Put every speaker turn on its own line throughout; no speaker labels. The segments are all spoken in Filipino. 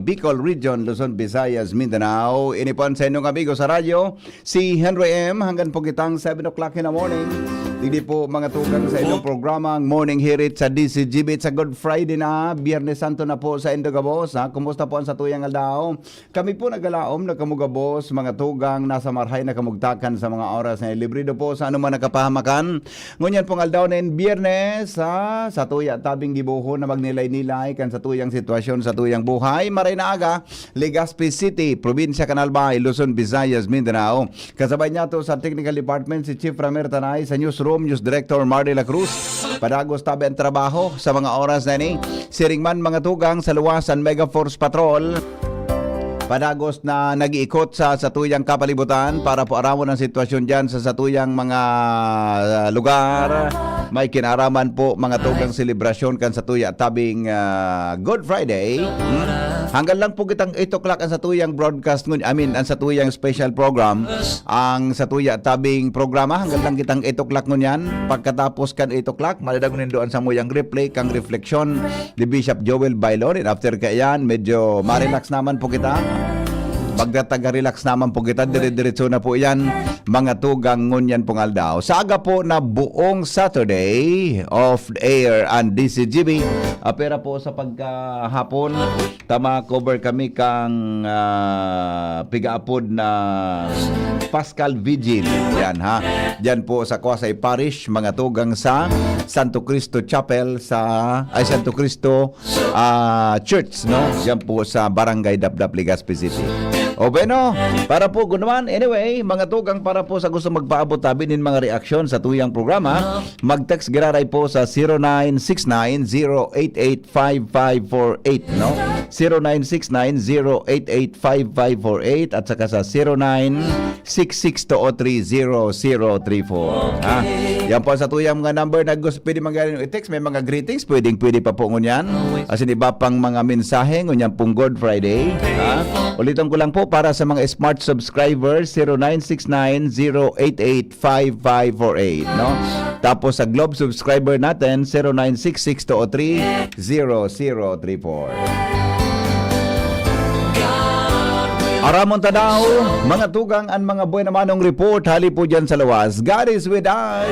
Bicol Region, Luzon, Visayas, Mindanao. Inipon sa inyong amigo sa radyo, si Henry M. Hanggang po kitang 7 o'clock in the morning. Hindi po mga tugang sa inyong programang Morning Hirit sa DCGB. It's a Good Friday na. Biyernes Santo na po sa Indogabos. Kumusta po ang satuyang aldaw? Kami po nagalaom, nagkamugabos, mga tugang nasa marhay na kamugtakan sa mga oras na librido po sa anuman nakapahamakan. Ngunyan pong aldaw na biyernes sa tuya tabing gibuho na magnilay-nilay kan sa tuyang sitwasyon sa tuyang buhay. Maray na aga, Legazpi City, Probinsya Canalbay, Luzon, Visayas, Mindanao. Kasabay niya to sa Technical Department si Chief Ramer Tanay, sa Newsroom News Director Mardy La Cruz. Padagos tabi ang trabaho sa mga oras na ini. Siringman mga tugang sa luwasan Mega Force Patrol. Padagos na nag-iikot sa satuyang kapalibutan para po aramon ang sitwasyon dyan sa satuyang mga lugar. May kinaraman po mga tugang selebrasyon kan satuya tabing Good Friday. Hanggang lang po kitang 8 o'clock ang satuyang broadcast ngun. Ang satuyang special program. Ang satuya tabing programa hanggang lang kitang 8 o'clock ngun yan. Pagkatapos kan 8 o'clock, maladagunin doon sa muyang replay kang refleksyon ni Bishop Joel Bailon. And after kayan, medyo ma-relax naman po kita. Pagdataga-relax naman po kita, dire-diretso na po yan, mga tugang ngunyan pong aldaw. Sa aga po na buong Saturday of air and DCGB, pera po sa pagkahapon, tama cover kami kang pigaapod na Pascal Vigil. Yan ha. Diyan po sa Kwasay Parish, mga tugang sa Santo Cristo Chapel Santo Cristo Church, no? Diyan po sa Barangay Dapdap, Legazpi City. O bueno, para po naman, anyway, mga tugang para po sa gusto magpaabot tabi nin mga reaksyon sa tuyang programa, mag-text giraray po sa 0969-088-5548, no? 0969-088-5548 at saka sa 0966-203-0034. Yan po sa tuyang mga number na gusto pwede magaling i-text. May mga greetings, pwede pa po ngunyan. As in iba pang mga mensahe, ngunyan pong Good Friday. Ulitin ko lang po para sa mga smart subscribers, 0969-088-5548, no? Tapos sa Globe subscriber natin, 0966-203-0034. Aramon tadaw, mga tugang ang mga buhay namanong report, hali po dyan sa lawas. God is with us,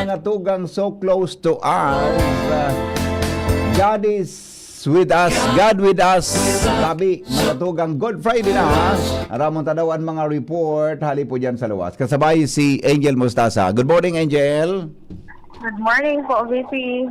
mga tugang so close to us. God is with us, God with us. Sabi, mga tugang Good Friday na. Aramon tadaw ang mga report, hali po dyan sa lawas. Kasabay si Angel Mustasa. Good morning, Angel.
Good morning po, VP.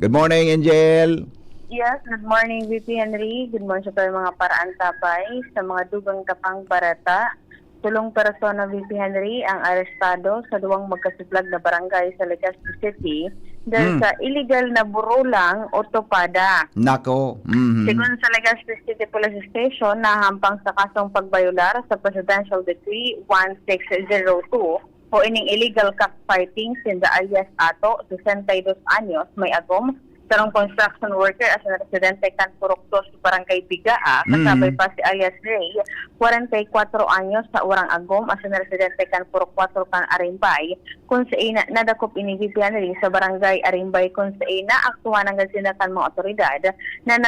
Good morning, Angel.
Yes, good morning, VP Henry. Good morning sa tayo mga paraan tabay sa mga dugang kapang barata. Tulong persona VP Henry ang arestado sa duwang magkasiplag na barangay sa Legazpi City dahil sa illegal na burulang o topada.
Nako.
Sigun sa Legazpi City Police Station, nahampang sa kasong pagbayular sa Presidential Decree 1602 o ining illegal cockfighting sinda alias Ato, 62 anyos, may agom, sarong construction worker as a residente kan Puroktos, Barangay Bigaa, kasabay pa si alias Ray, 44 anyos sa urang agom as a residente kan Purok 4 kan Arimbay, kung sa ina nadakop inibibian rin sa Barangay Arimbay kung sa ina aktuan ang sinakan mga otoridad na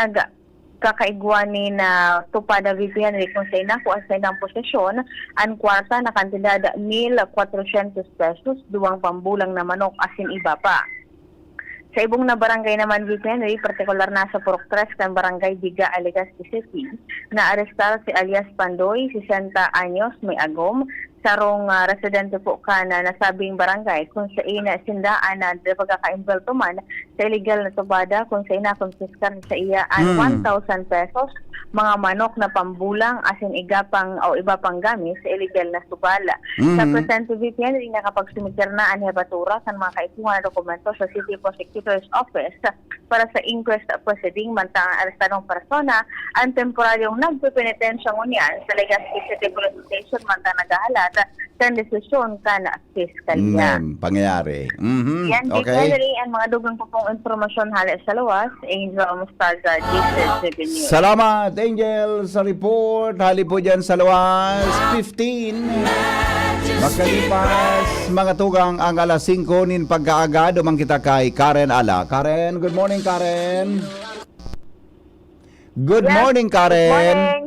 kakaigwani na tupada VP Henry kung sa ina kung sa inang posisyon ang kwarta na kantidad 1,400 pesos, duwang pambulang na manok asin iba pa. Sa ibong na barangay naman, VP Henry, partikular na sa Purok 3 kan Barangay Biga, Legazpi City, na arestar si alias Pandoy, 60 anyos, may agom, sarong residente po ka na nasabing barangay kung sa ina sindaan na pagkaka-involto man sa illegal na tubada kung sa ina konfiskar sa iya ang 1,000 pesos, mga manok na pambulang asin igapang o iba pang gamit sa illegal na subala. Sa presente VP Henry, nakapagsumikir na ang hebatura sa mga kaitungan na dokumento sa City Prosecutor's Office para sa inquest proceeding mantang ang arestadong persona ang temporaryong nagpipinitensya ngunyan sa Legazpi City Police Station mantang nagahalat sa desisyon ka na fiskalya.
Pangyayari.
Yan,
Okay.
Henry, ang mga dugang po pong informasyon halos sa lawas, Angel Mustaza, DCGB News.
Salamat, Angel, sa report. Hali po dyan sa lawas. 15. Makalipas, mga tugang ang alas 5 nin pagkaaga, dumang kita kay Karen Ala. Karen, good morning, Karen. Good
Yes,
morning,
Good
Karen.
morning.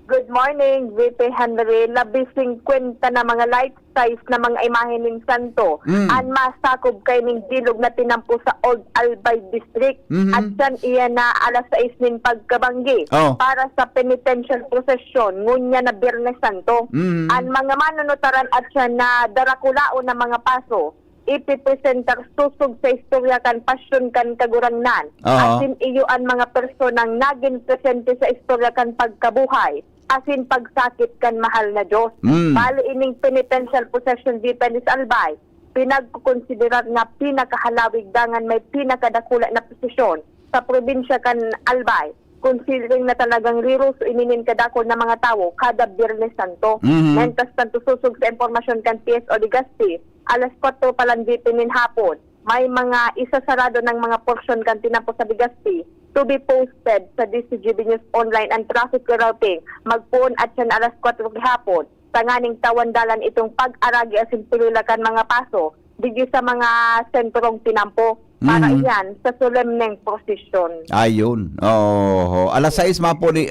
Good morning, VP Henry. Labising kwenta na mga light size na mga imahe ng santo. Ang masakob kay ning bilog na tinampo sa Old Albay District. At dyan iyan na alas 6 nin pagkabanggi.
Oh.
Para sa penitential procession, ngunya na Biyernes Santo. Ang mga manunutaran at siya na darakulao na mga paso, ipipresentar susog sa istorya kan pasyon kan kagurangnan. Asin iyo ang mga personang naging presente sa istorya kan pagkabuhay. Asin pagsakit kan mahal na Diyos. Bali ining penitential possession dependis albay. Pinagkukonsiderar nga pinakahalawig dangan may pinakadakula na posisyon sa probinsya kan albay. Considering na talagang riros ininin kadako na mga tao kada Biyernes Santo. Mentas tanto susog sa informasyon kan PSO Legazpi, alas 4 palang dipinin hapon, may mga isasarado ng mga porsyon kan tinampo sa Legazpi to be posted sa DCGB News Online and Traffic Routing. Magpuon at siya alas 4 hapon. Tanganing tawandalan itong pag-aragi asin pililakan mga paso digi sa mga sentrong tinampo. Para iyan sa solemneng prosesyon.
Ayun. Oh, alas 6 mapo ni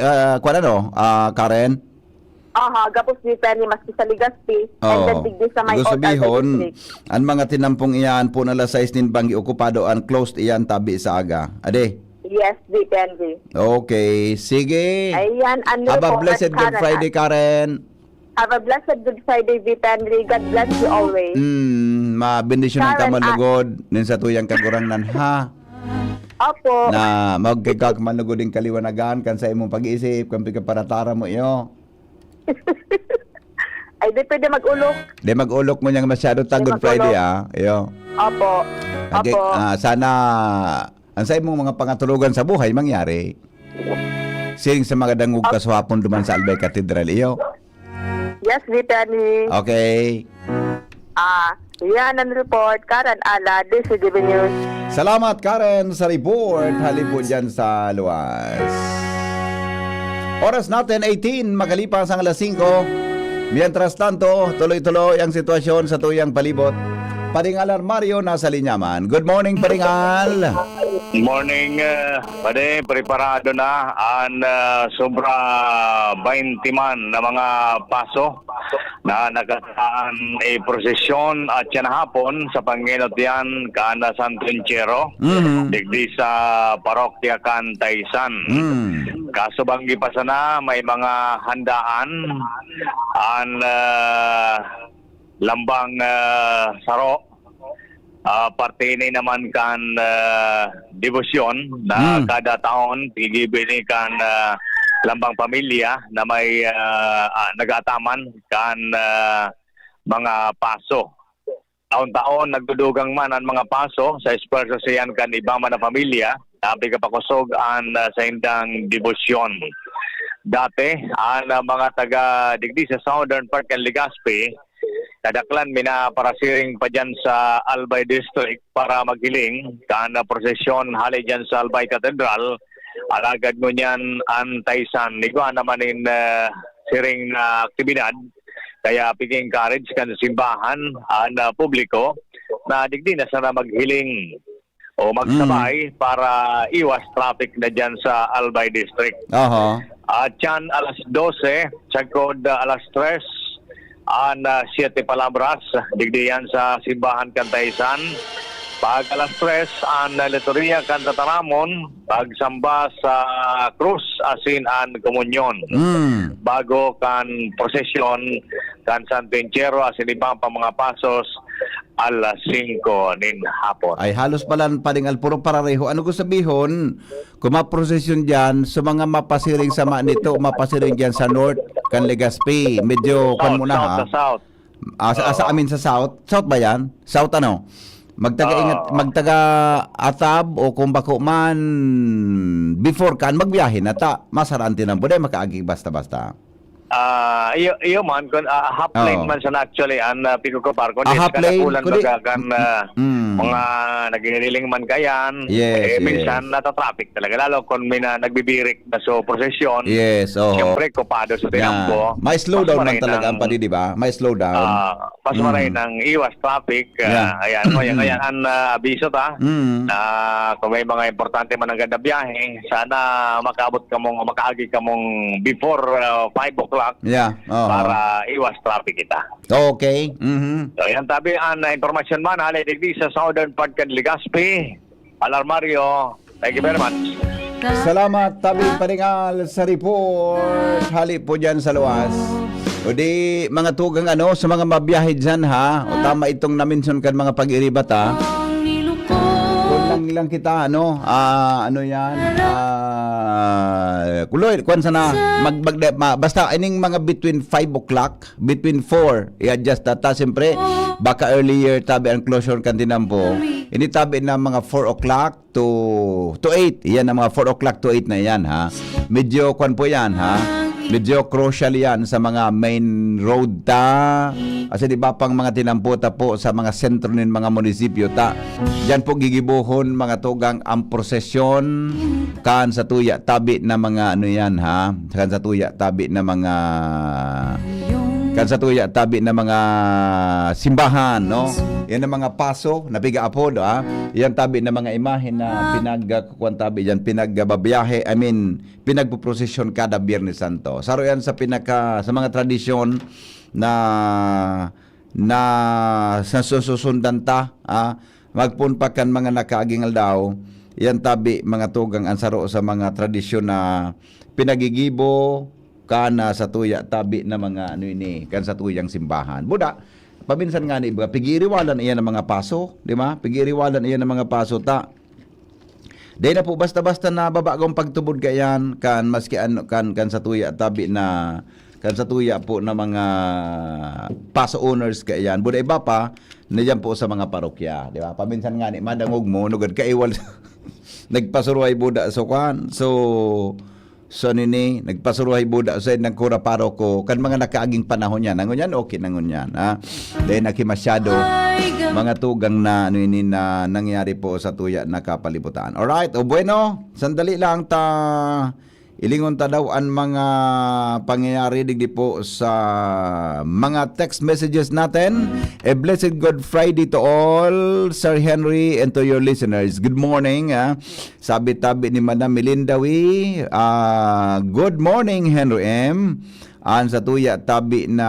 Karen.
Gapos ni Penny maski sa Legazpi and then digdi sa may
Gusto
Old Albay
bihon,
District.
ang mga tinampong iyan po na alas 6 nin banggi okupado and closed iyan tabi sa aga. Ade.
Yes, VP.
Okay, sige.
Ayan, ano
Have a
po,
blessed
at
Good
Karen,
Friday, Karen.
Have a blessed Good Friday, VP. God bless you always.
Mabendisyon ng
Karen,
kamanlugod nin sa tuyang kagurangnan ha.
Opo.
Na magkikak manlugod din kaliwanagan kan sa imong pag-iisip kan paratara mo iyo.
Ay, di pwede mag-ulok.
Di mag-ulok mo niyang masyado ta
Di
Good
mag-ulok.
Friday iyo.
Opo.
Okay,
Opo.
sana ang sa imong mga pangatulugan sa buhay mangyari. Sing sa mga dangog kaswapon duman sa Albay Cathedral iyo.
Yes, VP.
Okay.
Yan ang report. Karen Ala, DCGB News.
Salamat Karen sa report. Halip po dyan sa luwas. Oras natin 18, makalipas ang alas 5. Mientras tanto, tuloy-tuloy ang sitwasyon sa tuyang palibot. Paringal Mario nasa linyaman. Good morning, Paringal.
Morning, pade, preparado na ang sobra 20 man na mga paso na nagataan prosesyon at yan hapon sa Panginot yan kan Santo Enchero, digdi sa parokya kan Taysan. Kaso banggi pa sana may mga handaan ang lambang saro. Parte ni naman kan debosyon na kada taon pigibili kan lambang pamilya na may nagataman kan mga paso. Taon-taon nagdudugang man ang mga paso sa espresyo siyan kan ibang man na pamilya, tabi kapakusog ang sa indang debosyon. Dati ang mga taga digdi sa southern part kan Legazpi, kadaklan minaparasiring pa dyan sa Albay District para maghiling kan prosesyon hali dyan sa Albay Cathedral. Alagad mo niyan ang Taysan. Ikaw naman in siring na aktibidad. Kaya piging encourage kan simbahan ang publiko na digdi na sana maghiling o magsabay para iwas traffic na dyan sa Albay District. At yan alas 12, sagkod alas 3, ang 7 palabras, digdi yan sa simbahan kan Taysan. Pag alas 3, ang liturya kan Tataramon, pagsamba sa krus, asin ang komunyon. Bago kan prosesyon kan Santo Enchero, asin ibang pa mga pasos, alas 5 nin hapon.
Ay halos pala Paringal puro parareho. Ano ko sabihon? Kung maprosesyon dyan, sa mga mapasiring sama nito, mapasiring dyan sa North, kan Legazpi. Medyo kan muna ha.
South.
Sa amin sa South. South ba yan? South ano? Magtaga-ingat, magtaga-atab o kung bako man before kan magbiyahe na ta, masarante ng buday makaagi basta-basta.
iyo man kun half lane
Oo.
man sa actually an Pico Park kun
Half lane,
kulan
kundi-
kan mga nagingililing man kayan
Yes,
minsan nata-traffic talaga lalo kung may nagbibirik na so prosesyon.
Yes, oo.
Siyempre kopado sa tinampo.
May slow down man
maray
talaga ang
ng-
padi, di ba? May slow down.
Mas maray ng iwas traffic.
Yeah.
Ayan, ngayon ang abiso ta.
Mm.
Kung may mga importante man ang ganda biyahe, sana makaagi ka mong before 5 o'clock
Yeah. Oo.
para iwas traffic kita.
Okay. Mhm.
So, yan tabi ang informasyon man halay digdi sa southern part kan Legazpi. Alarmario. Thank you very much.
Salamat tabi paningal sa report. Hali po dyan sa luwas. O di mga tugang sa mga mabiyahe dyan ha. O tama itong na-mention kan mga pag-iribat ha. Kung lang kita ano yan kuloy kung sana basta ining mga between 5 o'clock between 4 i-adjust ta siyempre baka earlier tabi ang closure kantinam po ini tabi na mga 4 o'clock to 8 yan ang mga 4 o'clock to 8 na yan ha medyo kwan po yan ha medyo crucial yan sa mga main road ta kasi di ba pang mga tinamputa po sa mga sentro ng mga munisipyo ta diyan po gigibuhon mga tugang ang prosesyon kan sa tuya tabi na mga ano yan ha kan sa tuya tabi na mga simbahan no yan ang mga paso na piga-apod yan tabi na mga imahen na pinagkukuan tabi yan pinagbabiyahe pinagpoprosesyon kada Biyernes Santo saro yan sa mga tradisyon na sa susundan ta magpunpakan mga nakaagingal daw yan tabi mga tugang ansaro sa mga tradisyon na pinagigibo kana sa tuya tabi na mga kan sa tuyang simbahan buda paminsan nga ni iba pigiriwalan iyan ng mga paso di ba pigiriwalan iyan ng mga paso ta dahil na po basta-basta na babagong pagtubod kayan kan maski kan sa tuya tabi na kan sa tuya po na mga paso owners kayan buda iba pa na po sa mga parokya di ba paminsan nga ni madangog mo nugad kaiwal nagpasuruhay buda so nini nagpasuruhay buda sa ng kura paroko kan mga nakaaging panahon yan okay nangon yan dahil nakimasyado mga tugang na na nangyari po sa tuya na kapalibutan alright bueno sandali lang ta ilingon ta daw ang mga pangyayari digdi po sa mga text messages natin. A blessed good Friday to all, Sir Henry, and to your listeners. Good morning. Sabi-tabi ni Madam Melindawi. Good morning, Henry M. An sa tuya tabi na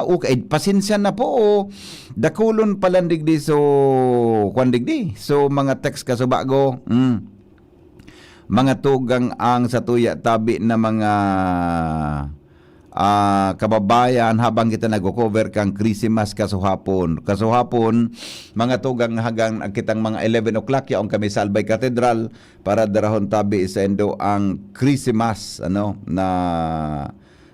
okay, pasensya na po. Dakulon pala digdi so mga text ka so bago. Mga tugang ang sa tuya tabi na mga kababayan habang kita nag-cover kang Christmas kasuhapon mga tugang hagang kitang mga 11 o'clock yaong kami sa Albay Cathedral para darahon tabi sa endo ang Christmas na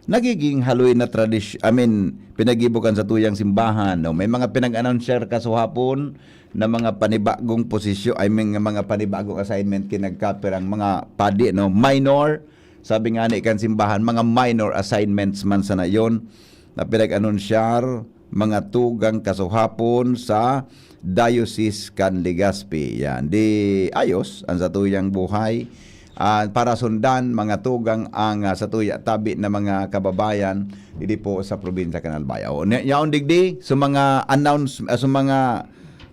nagiging Halloween na tradisyon pinagibukan sa tuyang simbahan may mga pinag-announcer kasuhapon na mga panibagong posisyon mga panibagong assignment kinagkapirang mga padi minor sabi nga ni kan simbahan mga minor assignments man sana yon na pinag-announcer mga tugang kasuhapon sa Diocese kan Legazpi yan di ayos ang sa tuyang buhay para sundan mga tugang ang sa tuya tabi na mga kababayan dili po sa probinsya kan Albay yaon digdi sa mga sa mga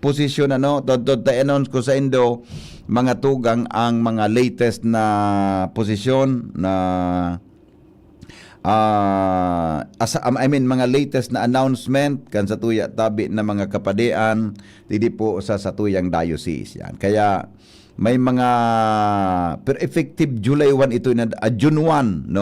posisyon announce ko sa Indo mga tugang ang mga latest na posisyon na mga latest na announcement kan sa tuya tabi na mga kapadian dili po sa tuyang diocese yan kaya may mga pero effective July 1 ito na June 1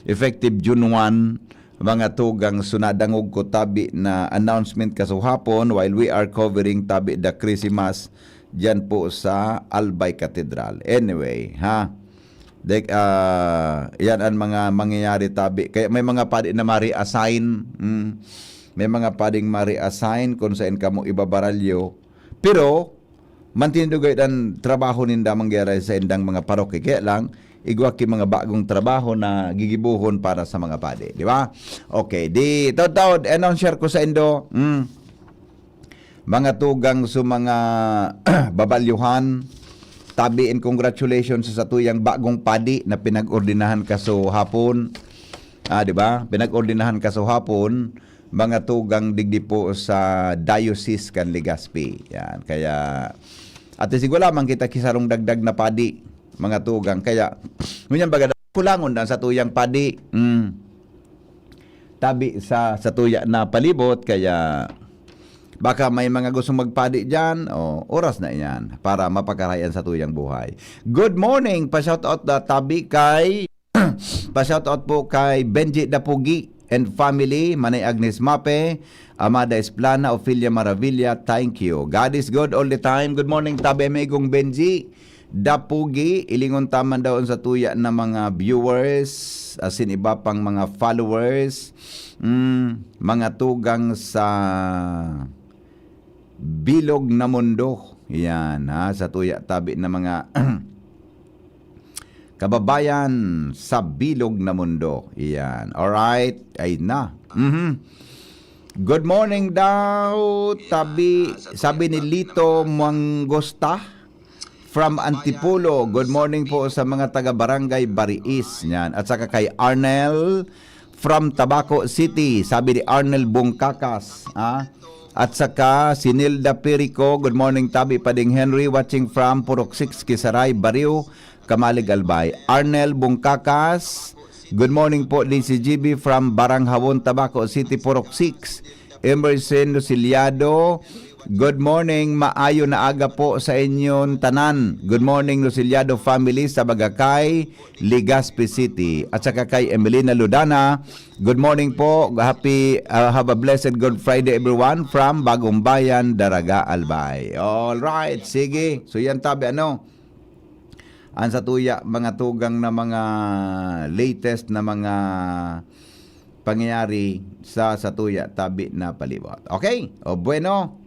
effective June 1 mga tugang sunadangog ko tabi na announcement kasuhapon while we are covering tabi the Christmas dyan po sa Albay Cathedral. Anyway, yan ang mga mangyayari tabi. Kaya may mga padi na ma-reassign. May mga pading ma-reassign kung saan ka mo ibabaralyo. Pero, mantinudugay ang trabaho ninda mangyari sa indang mga paroke. Kaya lang, igwa ki mga bagong trabaho na gigibuhon para sa mga padi, di ba? Okay, di tawd announcer ko sa Indo. Mga tugang sa mga babalyuhan, tabi and congratulations sa tuyang bagong padi na pinag-ordinahan kaso hapon. Di ba? Pinag-ordinahan kaso hapon, mga tugang digdi po sa Diocese kan Legazpi. Yan, kaya at siguro lamang kita kisarong dagdag na padi, mga tugang. Kaya ngunyan baga kulangon na sa tuyang padi. Tabi sa tuya na palibot, kaya baka may mga gustong magpadi dyan, oras na yan para mapakarayan sa tuyang buhay. Good morning, pa-shoutout na tabi kay pa-shoutout po kay Benji Dapugi and family, Manay Agnes Mape, Amada Esplana, Ophelia Maravilla, thank you. God is good all the time. Good morning, tabi amigong Benji Dapugi, ilingon taman daw sa tuya ng mga viewers, asin iba pang mga followers, mga tugang sa Bilog na Mundo. Yan, sa tuya tabi ng mga kababayan sa Bilog na Mundo. Yan, alright, ay na. Good morning daw, tabi, sabi ni Lito Mangosta from Antipolo. Good morning po sa mga taga-barangay Bariis. Yan. At saka kay Arnel from Tabaco City. Sabi ni Arnel Bungkakas. At saka si Nilda Perico. Good morning, tabi Pading Henry. Watching from Purok 6, Kisaray, Bariw, Kamalig, Albay. Arnel Bungkakas. Good morning po, DCGB from Baranghawan, Tabaco City, Purok 6. Emerson Luciliado. Good morning, maayo na aga po sa inyong tanan. Good morning, Luciliado family sa Bagakay, Legazpi City. At saka kay Emelina Ludana. Good morning po. Happy, have a blessed Good Friday everyone from Bagong Bayan, Daraga, Albay. All right, sige. So yan tabi, ang sa tuya, mga tugang na mga latest na mga pangyayari sa tuya tabi na palibot. Okay? O bueno.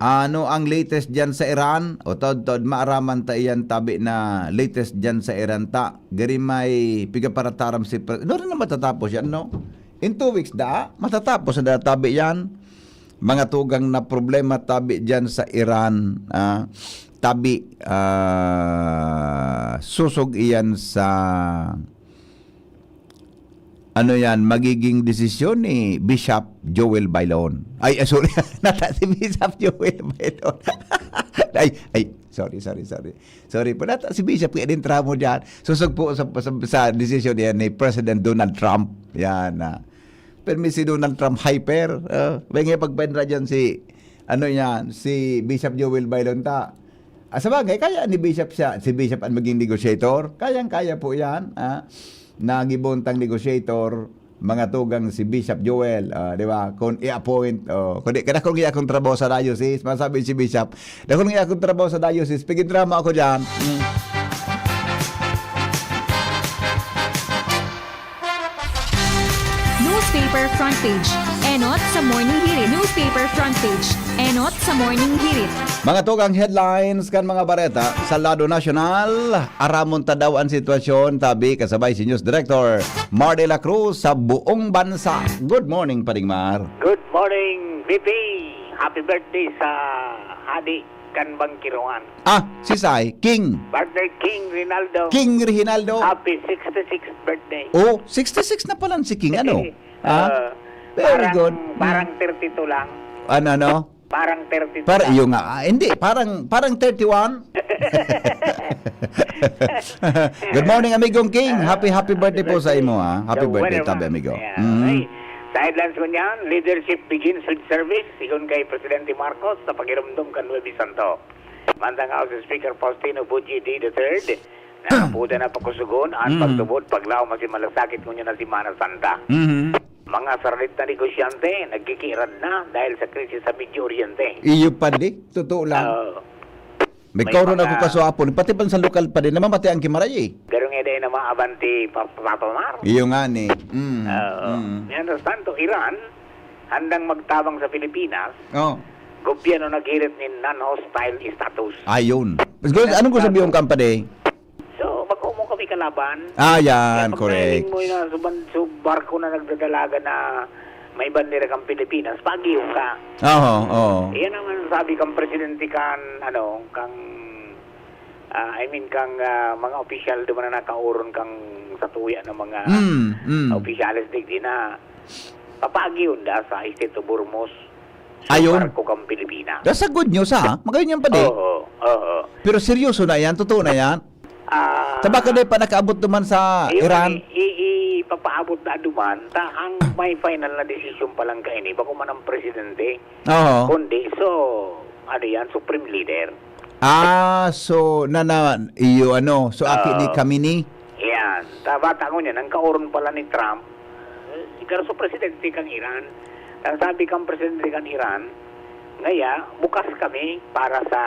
Ano ang latest dyan sa Iran? O tod maaraman ta iyan tabi na latest dyan sa Iran ta. Gari may pigaparataram si no rin na matatapos yan, no? In 2 weeks matatapos na tabi yan. Mga tugang na problema tabi dyan sa Iran. Tabi susog iyan sa magiging desisyon ni Bishop Joel Bailon. Sorry. Nata si Bishop Joel Bailon. Sorry. Sorry po. Nata si Bishop kaya din tramo dyan. Susog po sa desisyon yan ni President Donald Trump. Yan. Pero si Donald Trump hyper. May pagpendra dyan si Bishop Joel Bailon ta. Sa bagay, kaya ni Bishop si Bishop ang maging negotiator. Kayang-kaya po yan. Nagibuntang negotiator, mga tugang si Bishop Joel, di ba? Kung i-appoint, kung i-akong trabaho sa diocese, masabi si Bishop, kung i-akong trabaho sa diocese, pigin drama ako dyan.
Newspaper front page. Enot sa Morning Hirit. Newspaper front page. Enot sa Morning Hirit.
Mga tugang headlines kan mga bareta sa lado nasyonal, aramon ta daw ang sitwasyon tabi kasabay si News Director Mar de la Cruz sa buong bansa. Good morning, Pading Mar.
Good morning, BP. Happy birthday sa Hadi Kanbang Kiruan.
Si Sai, King
Birthday King Rinaldo.
King Reginaldo.
Happy 66th birthday.
66 na pala si King, Very
parang,
good.
Parang 32 lang.
Ano?
Parang 32
Para
lang.
yung hindi, parang 31. Good morning, amigong King. Happy birthday po sa imo, Happy
So,
birthday,
whatever.
tabi amigo.
Okay. Sa headlines ko niyan, leadership begins with service. Sigon kay Presidente Marcos sa pagirumdum kan Nuevo Santo. Mandang House Speaker Faustino Buji D. III. Nakapuda na pakusugon at pagtubod paglaw masimalasakit ko niya na si Mana Santa. Mga sarlit na negosyante, nagkikirad na dahil sa krisis sa Medio Oriente.
Iyo pa di, totoo lang. May kauron ako kasuapon, pati pa sa lokal pa din, namamati ang Kimaray.
Garong ede na maabanti papamar.
Iyo nga ni.
Mientras tanto, Iran, handang magtabang sa Pilipinas, gobyerno naghirit ni non-hostile status.
Ayun. Anong ko sabi yung company?
So, may kalaban.
Yan,
Pag
correct.
mo yun sa barko na nagdadalaga na may bandera kang Pilipinas, pag-iyon ka.
Oo.
Iyan naman sabi kang presidente kang kang mga opisyal di man na nakauron kang sa tuya ng mga opisyalis digdi na papagyon da sa State of Burmos.
Ayun.
Barko kang Pilipinas.
That's a good news, ha? Magayon yan pa di.
Oo.
Pero seryoso na yan? Totoo na yan? Tabaka na pa nakaabot naman sa Iran?
Ipapaabot na duman, ang may final na desisyon pa lang kaini, bako man ang presidente,
Oo.
kundi, supreme leader.
So, iyo so aki ni kami ni?
Yan. Bata ko niyan, ang kauron pala ni Trump, ikaw sa presidente kang Iran. Ang sabi kang presidente kang Iran, ngaya, bukas kami para sa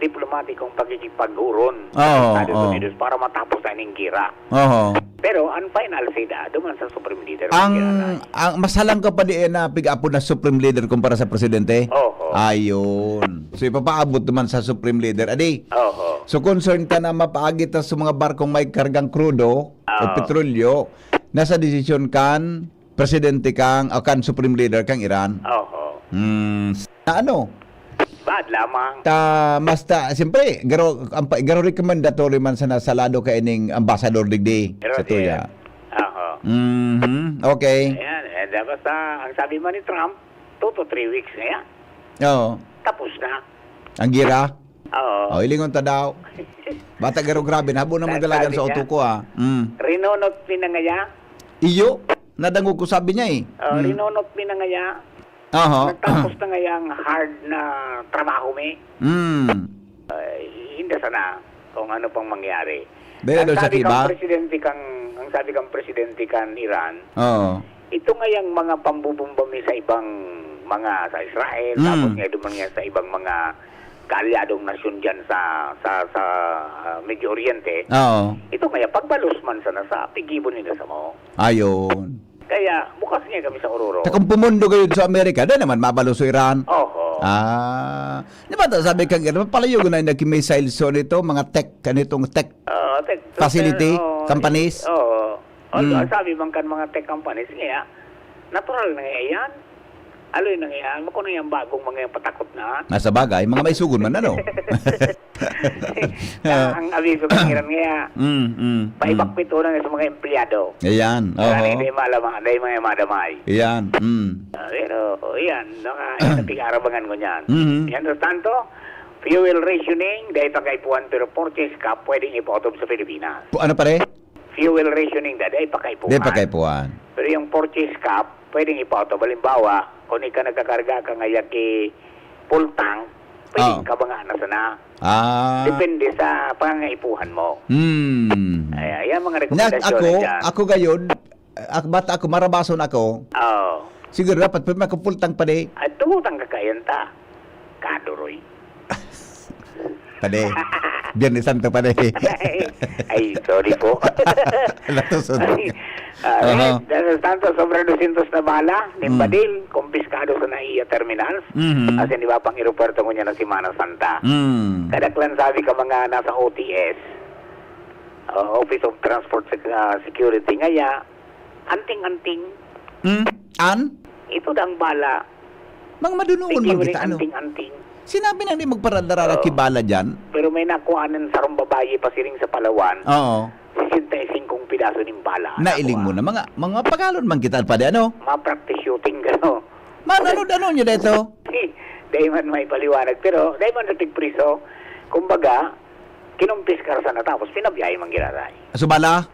diplomatikong pagkikipag-uron sa Estados Unidos para matapos na ng gira.
Oo.
Pero ang final sida, duman sa Supreme Leader.
Ang masalang ka pa di na pigapo na Supreme Leader kumpara sa presidente?
Oo.
Ayun. So ipapaabot naman sa Supreme Leader. Adi?
Oo.
So concern ka na mapaagit sa mga barkong may kargang krudo o petrolyo, nasa desisyon kan presidente kang o kan Supreme Leader kang Iran.
Oo. Bad lamang.
Siyempre, garo recommendatory man sa nasalado ka ining ambassador digdi sa tuya.
Oo.
Okay.
Ayan. Basta, ang sabi man ni Trump, 2 to 3 weeks na yan.
Oo.
Tapos na.
Ang gira?
Oo.
Ilingon ta daw. Bata garo grabe, habo na magdalagan sa auto ko
Rinonot pinangaya.
Iyo, nadangog ko sabi niya eh.
Rinonot pinangaya.
Aha.
Nagtapos na ngayang hard na trabaho mi. Hindi sana kung ano pang mangyari.
Ang sabi kang
presidente kang Iran,
Oo.
ito ngayang mga pambubumba mi sa ibang mga sa Israel, tapos nga duman nga sa ibang mga kaalyadong nasyon dyan sa Medio Oriente.
Oo.
Ito ngaya pagbalos man sana sa pigibon nila sa mo.
Ayun.
Kaya bukas nga kami sa Oruro.
Kung pumundo kayo sa Amerika, doon naman mabalo sa Iran.
Oo.
Di ba sabi kang palayo na nag-missile zone ito, mga kanitong tech facility, companies?
Oo. Sabi bang kan mga tech companies, kaya natural na nga yan. Aloy na nga yan, mako na yung bagong mga patakot na.
Nasa bagay, mga may sugon man, ano?
Ang abiso ng Iran nga, paibakpito na sa mga empleyado.
Ayan,
Hindi mga madamay.
Ayan,
Pero, yan, natigarabangan ko niyan. Yan, tanto, fuel rationing, dahil pakaipuan pero purchase ka, pwedeng ipotob sa Pilipinas.
Ano pare?
Fuel rationing, dahil pakaipuan.
Di pa kaipuan.
Pero yung purchase cap, pwedeng ipotob. Halimbawa, kung ikaw nagkakarga ka ngayon full tank, pwedeng ka ba nga nasa na? Depende sa pangaipuhan mo. Ayan mga rekomendasyon dyan.
Ako gayon, bata ako, marabason ako.
Oo.
Siguro dapat pa makapultang pa di.
At tumutang kakayanta. Kaduroy.
Pade. Biyernes Santo pade.
Ay, sorry po.
Latusod.
Dahil tanto, sobrang 200 na bala, Nimbadil, kumpiskado sa NAIA terminals, as in iba pang aeropuerto mo niya ng Semana Santa. Kadaklan sabi ka mga nasa OTS, Office of Transport Security, ngaya, anting-anting. Ito dang bala.
Mga madunoon man kita, ano?
Anting-anting.
Sinabi nang di magparadara kibala dyan.
Pero may nakuhanan sa rumbabaye pa siring sa Palawan.
Oo.
65 pidaso ng bala.
Nailing mo na mga pagalon man kita pa di, ano?
Mga practice shooting gano.
Ano nyo dito?
Dahil man may paliwanag. Pero dahil man sa tigpriso, kumbaga, kinumpis ka sa na tapos pinabiyay mang ginaray.
Subala?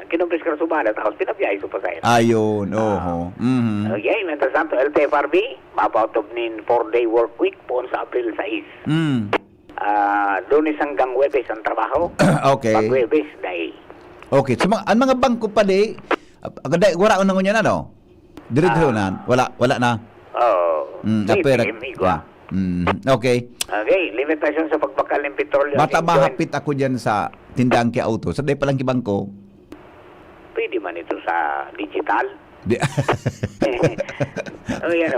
Kinumpis ka sa bala tapos pinabiyay sa pasayro.
Ayun, oo.
Okay, mientras tanto, LTFRB, mapautob nin 4-day work week po sa April 6. Lunes hanggang Webes ang trabaho.
Okay.
Pag Webes, day.
Okay, so ang mga bangko pa di, wala ko na ngunyan, ano? Diretso na? Wala na?
Oo.
Okay.
Okay, limitasyon sa pagbakal ng petrolyo.
Bata mahapit ako dyan sa tindang ki auto. Sa day palang ki bangko.
Pwede man ito sa digital.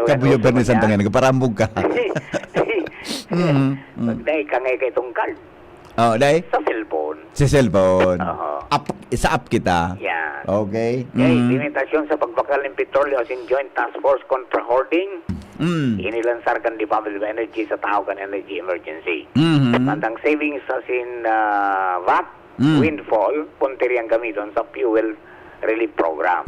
Kabuyo ba ni Santang yan? Nagparambog ka.
Dahil ka ngay kay itong card.
Oh, day.
Sa cellphone.
Sa cellphone.
Oo.
Sa app kita.
Yan.
Okay.
Okay, limitasyon sa pagbakal ng petrolyo as in Joint Task Force contra hoarding. Inilansarkan Department of Energy sa Tawag Energy Emergency. Mandang savings as in VAT, windfall, punteriyang gamiton sa fuel relief program.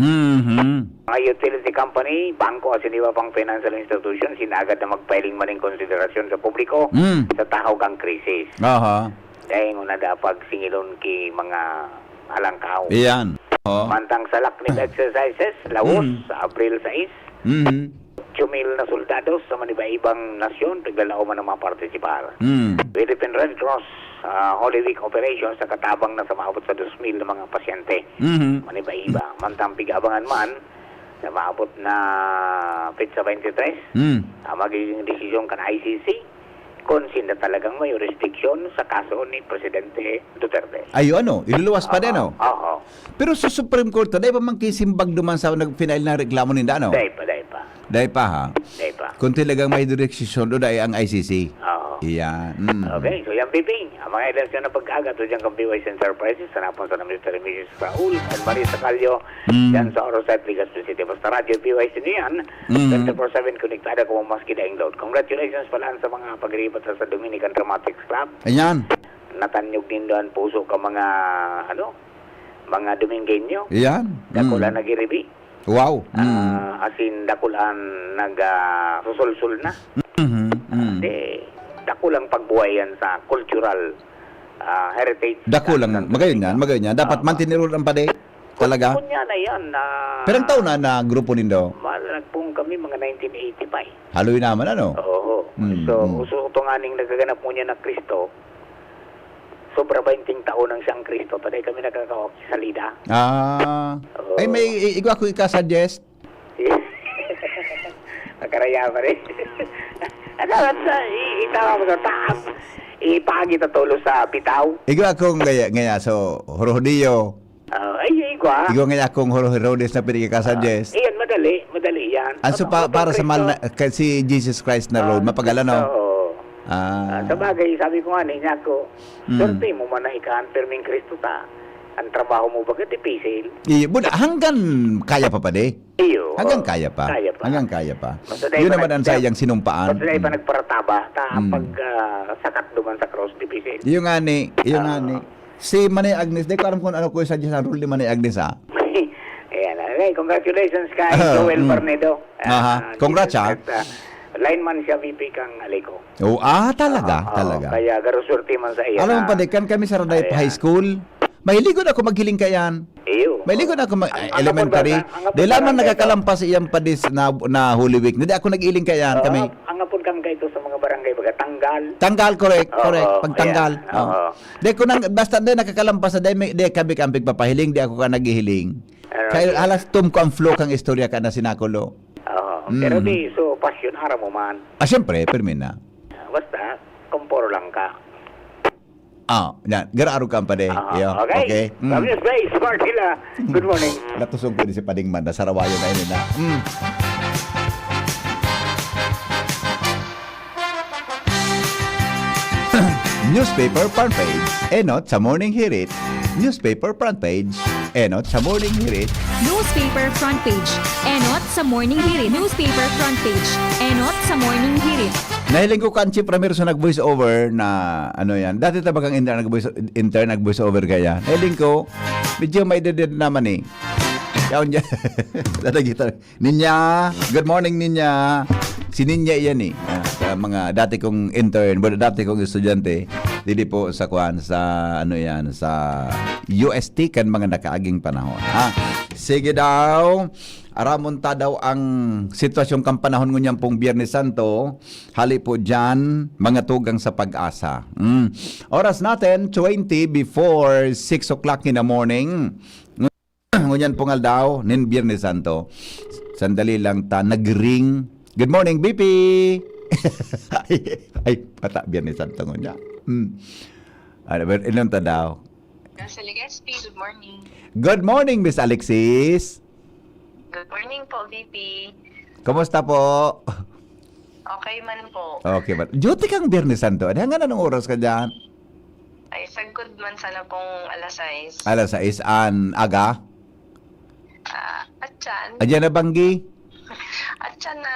Mga utility company, bangko as in iba pang financial institutions, sinagad na magpiling maning konsiderasyon sa publiko sa tahagang krisis.
Aha.
Dahil nga dapat singilon ki mga alangkaw.
Iyan. Oh.
Mantang sa laknib exercises, Laos, sa Abril 6, 8,000 na soldados sa maniba-ibang nasyon, naglalao man ng mga partisipar. Philippine Red Cross Holy Week Operation sa katabang na sa maabot sa 2,000 na mga pasyente. Maniba-iba. Mantang pigabangan man, na maabot na Petsa 23, magiging desisyon kan ICC, kung sino talagang may jurisdiction sa kaso ni Presidente Duterte.
Ay, ano? Iluluwas pa din, no?
Oo.
Pero sa Supreme Court, dahil pa man kisimbag duman sa nag-final na reklamo ninda, no?
Dahil pa.
Dahil pa, ha?
Dahil pa.
Kung talagang may direksyon doon ay ang ICC.
Oo.
Iyan.
Okay, so yan piping. Ang mga eleksyon na pag-agat o dyan kang BYS Enterprises, sanapon sa Military Mrs. Raul at Marisa Calio, dyan sa Orosite, Legazpi City. Basta radyo BYS nyo yan, 24/7 konektada kung maski daing load. Congratulations pala sa mga paglipat sa Dominican Dramatics Club.
Ayan.
Natanyog din doon puso ka mga, mga Domingueño.
Iyan.
Dakula nagiribi.
Wow.
Asin dakulan susulsul na. Dakulang pagbuhayan sa cultural heritage.
Dakulang. Magayon yan. Dapat mantinirul ang pade. Talaga.
Kunya na yan.
Perang taon na grupo nindo?
Malagpong kami mga 1985.
Haloy naman, ano?
Oo. So, uso ito nga ning nagaganap mo niya na Kristo. Sobra 20 taon ang siyang Kristo. Taday kami nagkakawak sa salida.
Oo. Ay, may igwa ko ika-suggest.
Nakaraya pa rin. Itawa mo sa taas. Ipagit at tulo sa bitaw.
Igwa akong ngaya. So, Horodio.
Igwa.
Igwa ngaya akong Horodes na pwede ika-suggest.
Iyan, madali yan.
So, para sa si Jesus Christ na road, mapagala, no?
Oo. Sa bagay, sabi ko nga niya ko, swerte mo man na ika-anperming Kristo ta. Ang trabaho mo ba difícil?
Hanggang kaya pa de?
Iyo.
Hanggang kaya pa. Hanggang kaya pa. Yun naman ang sayang sinumpaan.
Basta pa nagparataba, pag sakat duman sa cross, difícil.
Yung nga ni. Si Manay Agnes, di ko alam kung ano ko sa Diyos ang rule ni Manay Agnes, ha?
Ayan, okay, congratulations kay Joel Barnedo.
Congrats, ha?
Lineman siya, VP kang Aliko.
Talaga.
Kaya garo swerte man sa iya.
Alam mo pa, kan kami sa Radayp High School. Mahiligon ako maghiling kayan.
Iyo.
Mahiligon ako elementary. Dahil lamang nagkakalampas iyang padis na Holy Week. Hindi ako nag-iling kayan kami.
Ang apod kang kayo sa mga barangay, baga
Tanggal, correct. Pagtanggal.
Oo.
Di ko basta di nakakalampas na di kami kampig papahiling, di ako ka naghihiling. Kaya halas ko ang flow kang istorya ka na sinakulo.
Pero so passion ara mo man.
Siyempre, permina.
Basta, kumporo lang ka.
Gara-aro ka pa de.
Okay. Sabi niya, smart sila. Good morning.
Natusong ko din si Padingman na sarawayo na yun na. Newspaper front page, enot sa Morning Hirit. Newspaper front page, enot sa Morning Hirit.
Newspaper front page, enot sa Morning Hirit. Newspaper front page, enot sa Morning Hirit.
Nahiling ko kanchi premier sa nag-voice over na ano yan. Dati tabagang intern nag-voice over kaya. Nahiling ko, medyo may deded naman eh. Yaon niya. Ninya, good morning Ninya. Si Ninya yan eh. Sa mga dati kong intern, dati kong estudyante. Dili po sa sa UST kan mga nakaaging panahon. Sige daw. Aramonta daw ang sitwasyong kampanahon ngunyang pong Biyernes Santo. Hali po dyan, mga tugang sa pag-asa. Oras natin, 20 before 6 o'clock in the morning. Ngunyan pong aldaw, nin Biyernes Santo. Sandali lang ta, nag-ring. Good morning, BP! ay, pata, Biyernes Santo ngunya. Ilan ta daw?
Nasa Legazpi, good morning.
Good morning, Miss Alexis.
Good morning po, VP.
Kumusta po?
Okay man po.
Okay ba? Duty kang Biyernes Santo. Hanggang anong oras ka dyan?
Ay, sagod man sana pong alas 6.
Alas 6 an aga.
Atyan.
Adyan na banggi.
Atyan na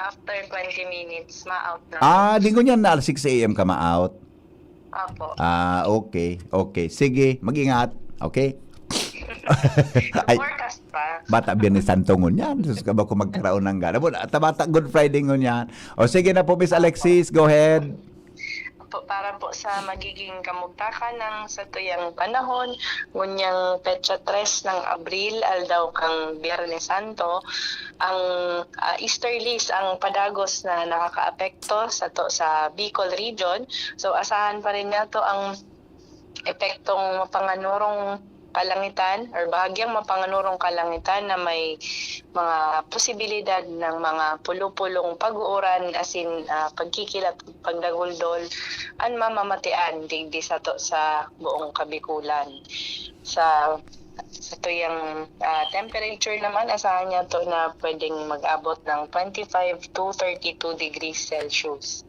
after 20 minutes, ma-out na.
Linggo niyan na alas 6 a.m. ka ma-out.
Apo.
Okay. Okay. Sige, mag-ingat. Okay? Ay,
Forecast pa.
bata Biyernes Santo ngun yan. Sus ka ba kung magkaroon ng gana? Bata Good Friday ngun yan. O sige na po, Miss Alexis. Go ahead.
Para po sa magiging kamugtakan ng sa tuyang panahon, ngunyang petsa 3 ng Abril, aldaw kang Biyernes Santo, ang easterlies ang padagos na nakakaapekto sa Bicol region. So asahan pa rin nato ang epektong mapanganurong kalangitan or bahagyang mapanganurong kalangitan na may mga posibilidad ng mga pulo-pulong pag-uuran as in pagkikilat, pagdaguldol, ang mamamatian digdi sa to sa buong Kabikulan. Sa tuyang temperature naman, asahan niya to na pwedeng mag-abot ng 25 to 32 degrees Celsius.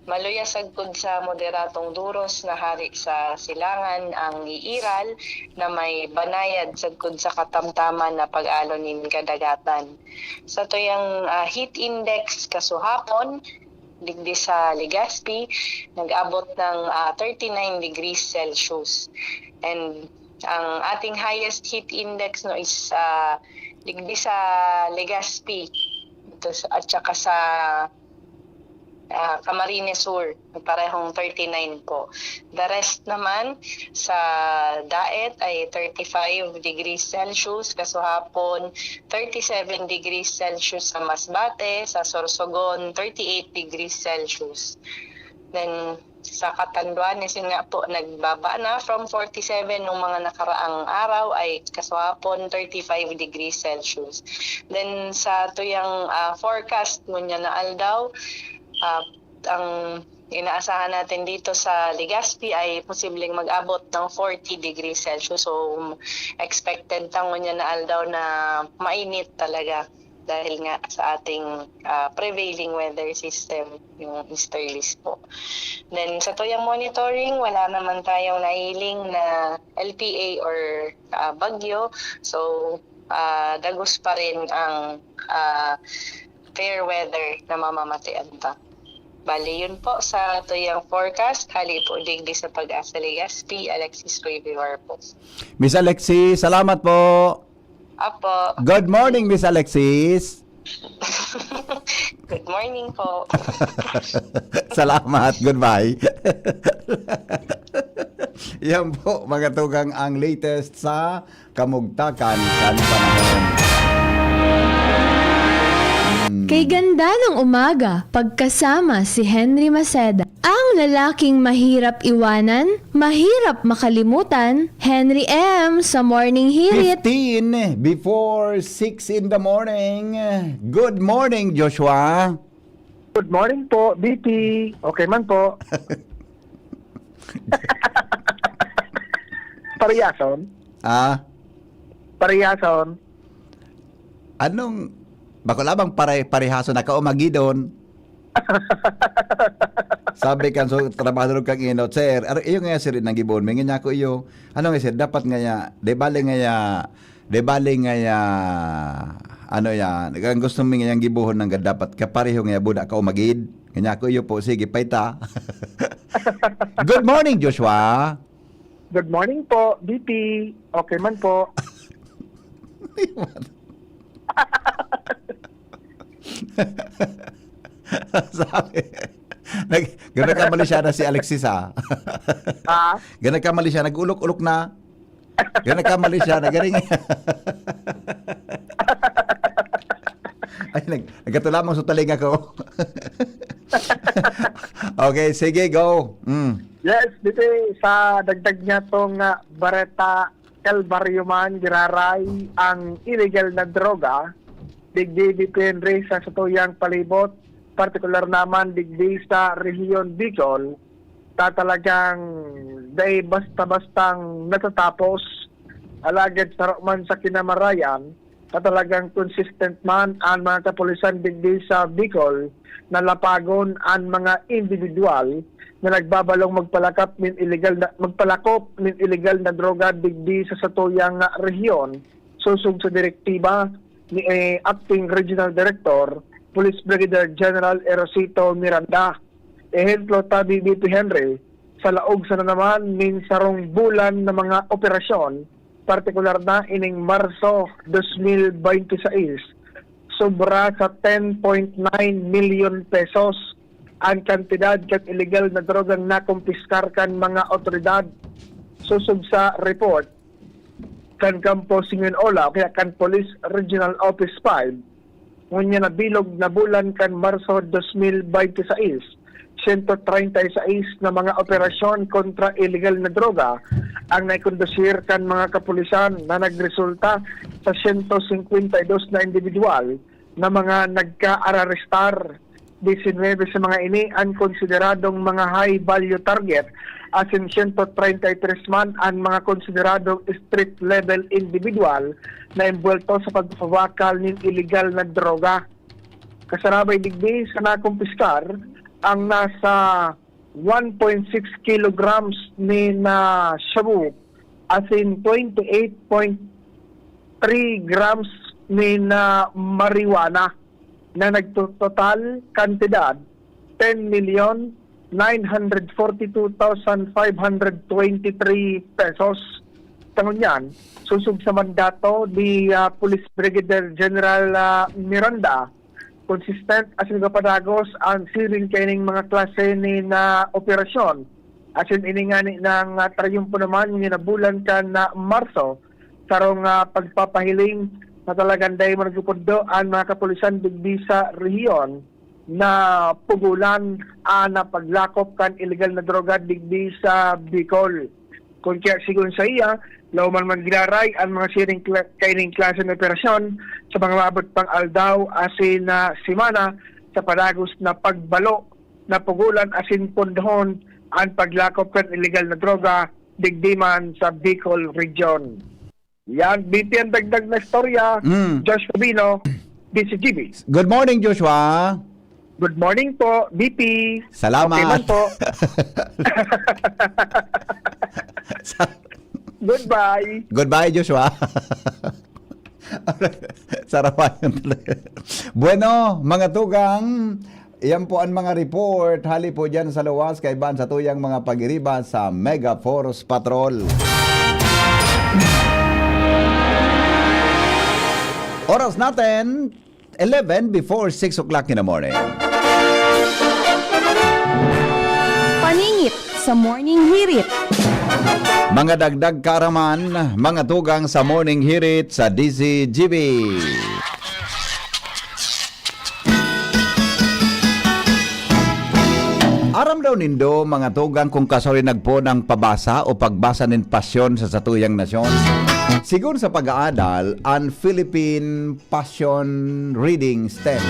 Maluya sagkod sa moderatong duros na hari sa silangan ang iiral na may banayad sagkod sa katamtaman na pag-alon nin kadagatan. Sa tuyang heat index kasuhapon, digdi sa Legazpi, nag-abot ng 39 degrees Celsius. And ang ating highest heat index no is digdi sa Legazpi at saka sa Camarines Sur, parehong 39 po. The rest naman sa Daet ay 35 degrees Celsius, kasuhapon 37 degrees Celsius sa Masbate, sa Sorsogon 38 degrees Celsius. Then sa Catanduanes, yun nga po, nagbaba na from 47 nung mga nakaraang araw ay kasuhapon 35 degrees Celsius. Then sa tuyang forecast ngunya na aldaw, ang inaasahan natin dito sa Legazpi ay posibleng mag-abot ng 40 degrees Celsius. So, expected tango niya na aldaw na mainit talaga dahil nga sa ating prevailing weather system, yung easterlies po. Then, sa tuyang monitoring, wala naman tayong nailing na LPA or bagyo. So, dagos pa rin ang fair weather na mamamatian pa. Bali, yun po sa tuyang forecast. Hali po digdi sa Pag-asa Legazpi, Alexis Rivivar po.
Miss Alexis, salamat po.
Apo.
Good morning, Miss Alexis.
Good morning po.
Salamat. Goodbye. Yan po, mga tugang ang latest sa kamugtakan kan panahon.
Kay ganda ng umaga, pagkasama si Henry Maceda. Ang lalaking mahirap iwanan, mahirap makalimutan, Henry M. sa Morning Hirit.
15 before 6 in the morning. Good morning, Joshua.
Good morning po, BP. Okay man po. Pariyason? Pariyason?
Anong bako labang parehaso na kaumagidon? Sabi kan so trabaho kang inot sir. Iyo nga sir nang gibon. Mingin niya ko iyo. Ano nga sir dapat nga ya de bali nga ya ano ya ang gusto mi nga gibuhon ng dapat kapareho nga buda ka umagid. Kanya ko iyo po sige paita. Good morning Joshua.
Good morning po, BP. Okay man po.
Sabi, ganun ka mali siya na si Alexis ha. Ganun ka mali siya, nag-ulok-ulok na. Ganun ka mali siya, nagaling. Ay, nagkatulamang sutaling ako. Okay, sige, go.
Yes, BP, sa dagdag niya tong Bareta Calvario man giraray ang illegal na droga digdi dipendre sa tuyang palibot, partikular naman digdi sa rehiyon Bicol, talagang day basta-bastang natatapos alagad sa man sa kinamarayan, na talagang consistent man ang mga kapulisan digdi sa Bicol na lapagon ang mga individual na nagbabalong magpalakop ng illegal na droga digdi sa satuyang rehiyon susug sa direktiba ni Acting Regional Director Police Brigadier General Erosito Miranda. Ehemplo tabi BP Henry sa laog sa na naman min sarong bulan na mga operasyon, partikular na ining Marso 2026, sobra sa 10.9 million pesos ang kantidad kat illegal na drogang nakumpiskar kan mga otoridad. Susub sa report kan Kampo Singuinola kaya kan Police Regional Office 5 ngunya na bilog na bulan kan Marso 2026, 136 na mga operasyon kontra illegal na droga ang naikondusir kan mga kapulisan na nagresulta sa 152 na individual na mga nagka-ararestar. 19 sa mga ini ang konsideradong mga high value target as in 133 man ang mga konsideradong street level individual na imbuelto sa pagpapawakal ng illegal na droga. Kasarabay digdi sa nakumpiskar ang nasa 1.6 kilograms ni na shabu as in 28.3 grams ni na marijuana na nagtotal kantidad 10,942,523 pesos. Tangon yan, susug sa mandato ni Police Brigadier General Miranda, consistent as in kapadagos ang siring kaining mga klase ni na operasyon. As in iningani ng trayumpo naman yung nabulan ka na Marso, sarong pagpapahiling na talagang dahil managpupundo ang mga kapulisan digdi sa rehiyon na pugulan na paglakop kan illegal na droga digdi sa Bicol. Kung kaya sigun sa iya, lauman man ginaray ang mga siring kaining klase ng operasyon sa mga maabot pang aldaw asin na simana sa padagos na pagbalo na pugulan asin pundhon ang paglakop kan illegal na droga digdi man sa Bicol region. Yan, BP ang dagdag na istorya. Josh Rubino, DCGB.
Good morning, Joshua.
Good morning po, BP.
Salamat.
Okay man po. Goodbye.
Goodbye, Joshua. Sarapan talaga. Bueno, mga tugang, iyan po ang mga report. Hali po dyan sa luwas kay Ban sa tuyang mga pag-iriba sa Mega Force Patrol. Oras natin, 11 before 6 o'clock in the morning.
Paningit sa Morning Hirit.
Mga dagdag kaaraman, mga tugang sa Morning Hirit sa DCGB. Aram daw nindo mga tugang kung kasoy nagpo ng pabasa o pagbasa ng pasyon sa satuyang nasyon. Siguro sa pag-aadal, ang Philippine Passion Reading Stems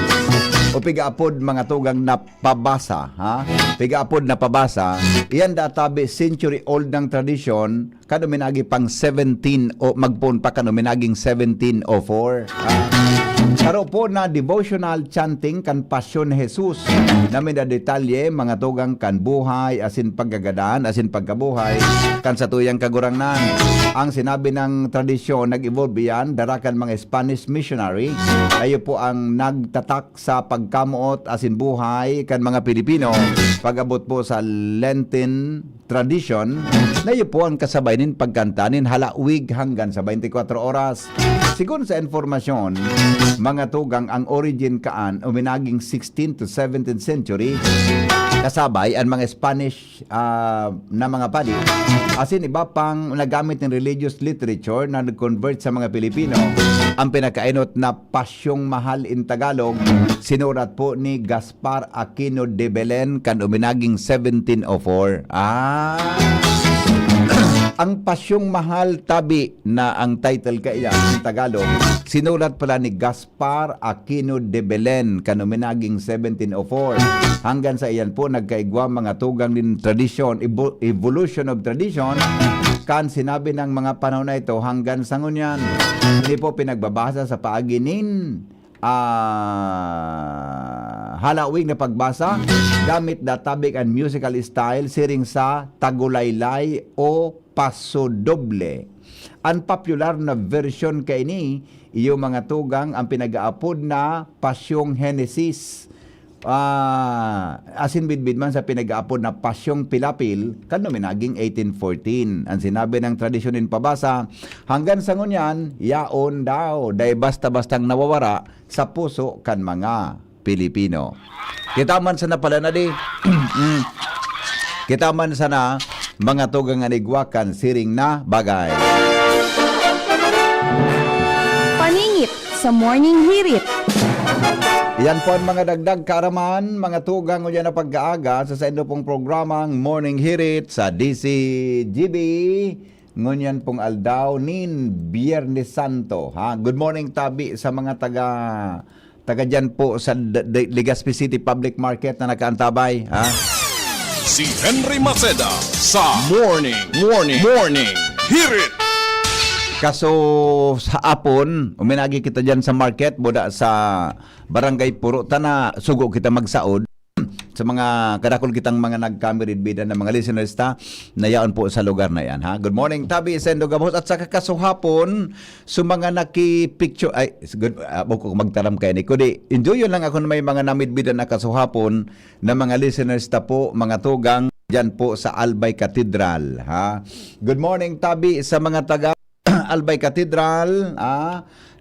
o pigaapod mga tugang na pabasa, ha? Pigaapod na pabasa, iyan databi century old ng tradisyon, kanuminagi pang 17 o magpon pa kanuminaging 1704. Karo po na devotional chanting kan Pasyon ni Jesus. Namin na detalye mga tugang kan buhay, asin paggagadaan, asin pagkabuhay, kan sa tuyang kagurangnan. Ang sinabi ng tradisyon, nag-evolve yan, darakan mga Spanish missionary. Ayo po ang nagtatak sa pagkamuot, asin buhay, kan mga Pilipino. Pag-abot po sa Lenten tradition, na iyo po ang kasabayin pagkantanin halawig hanggang sa 24 oras. Sigun sa informasyon, mga tugang ang origin kaan uminaging 16th to 17th century kasabay ang mga Spanish na mga padi. Asin iba pang nagamit ng religious literature na nag-convert sa mga Pilipino. Ang pinakainot na Pasyong Mahal in Tagalog, sinurat po ni Gaspar Aquino de Belen kan uminaging 1704. Ang Pasyong Mahal tabi na ang title kaya in Tagalog, sinulat pala ni Gaspar Aquino de Belen kanuminaging 1704. Hanggang sa iyan po nagkaigwa mga tugang din tradisyon, evolution of tradition kan sinabi ng mga panahon na ito hanggang sa ngunyan. Hindi po pinagbabasa sa paaginin. Halawing na pagbasa gamit databik and musical style siring sa tagulaylay o pasodoble. Ang popular na version kay ni iyo mga tugang ang pinag-aapod na Pasyong Henesis. Asin bidbid man sa pinag-aapod na Pasyong Pilapil kano minaging 1814. Ang sinabi ng tradisyonin pabasa hanggang sa ngunyan yaon daw day basta-bastang nawawara sa puso kan mga Pilipino. Kita man sana pala na di kita man sana mga tugang anigwakan siring na bagay.
Paningit sa Morning Hirit.
Yan po ang mga dagdag kaaraman, mga tugang o yan na pag-aaga sa ino pong programang Morning Hirit sa DCGB. Ngunyan pong aldaw nin Biyernes Santo. Ha? Good morning tabi sa mga taga dyan po sa Legazpi City Public Market na nakaantabay. Ha?
Si Henry Maceda sa Morning Hirit.
Kaso sa apon, uminagi kita dyan sa market, boda sa Barangay Puro, na sugo kita magsaod sa mga kadakol kitang mga nagkamirid bida ng mga listeners na yaon po sa lugar na yan. Ha? Good morning, Tabi Sendo Gabos. At sa kakasuhapon, sa mga nakipicture, ay, good, ko magtaram kayo ni Kudi. Enjoy yun lang ako na may mga namidbida na kasuhapon na mga listeners po, mga tugang, dyan po sa Albay Cathedral. Ha? Good morning, Tabi, sa mga taga Albay Cathedral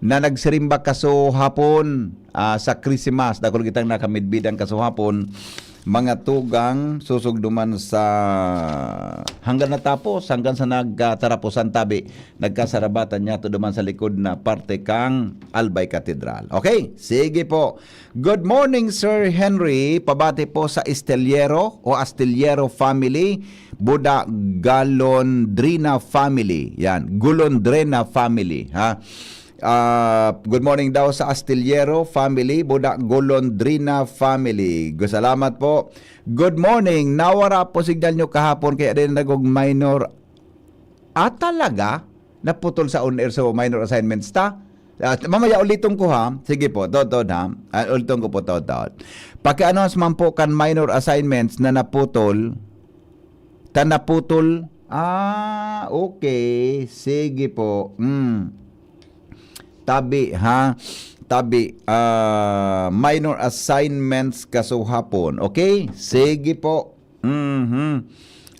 na nagsirimba kaso hapon sa Christmas. Dakol kitang nakamidbidang kaso hapon. Mga tugang susugduman sa hanggang natapos, hanggang sa nagtaraposan tabi, nagkasarabatan niya to duman sa likod na parte kang Albay Cathedral. Okay, sige po. Good morning, Sir Henry. Pabati po sa Esteliero o Astillero family, Buda Galondrina family. Yan, Golondrina family. Ha? Good morning daw sa Astillero family, Buda Golondrina family. Salamat po. Good morning. Nawara po signal nyo kahapon kaya din nagog minor. Talaga? Naputol sa on-air so minor assignments ta? Mamaya ulitin ko ha. Sige po, Tod ha. Ulitin ko po, Tod. Paki-announce man po kan minor assignments na naputol. Okay. Sige po. Tabi ha. Tabi minor assignments kasuhapon. Okay? Sige po.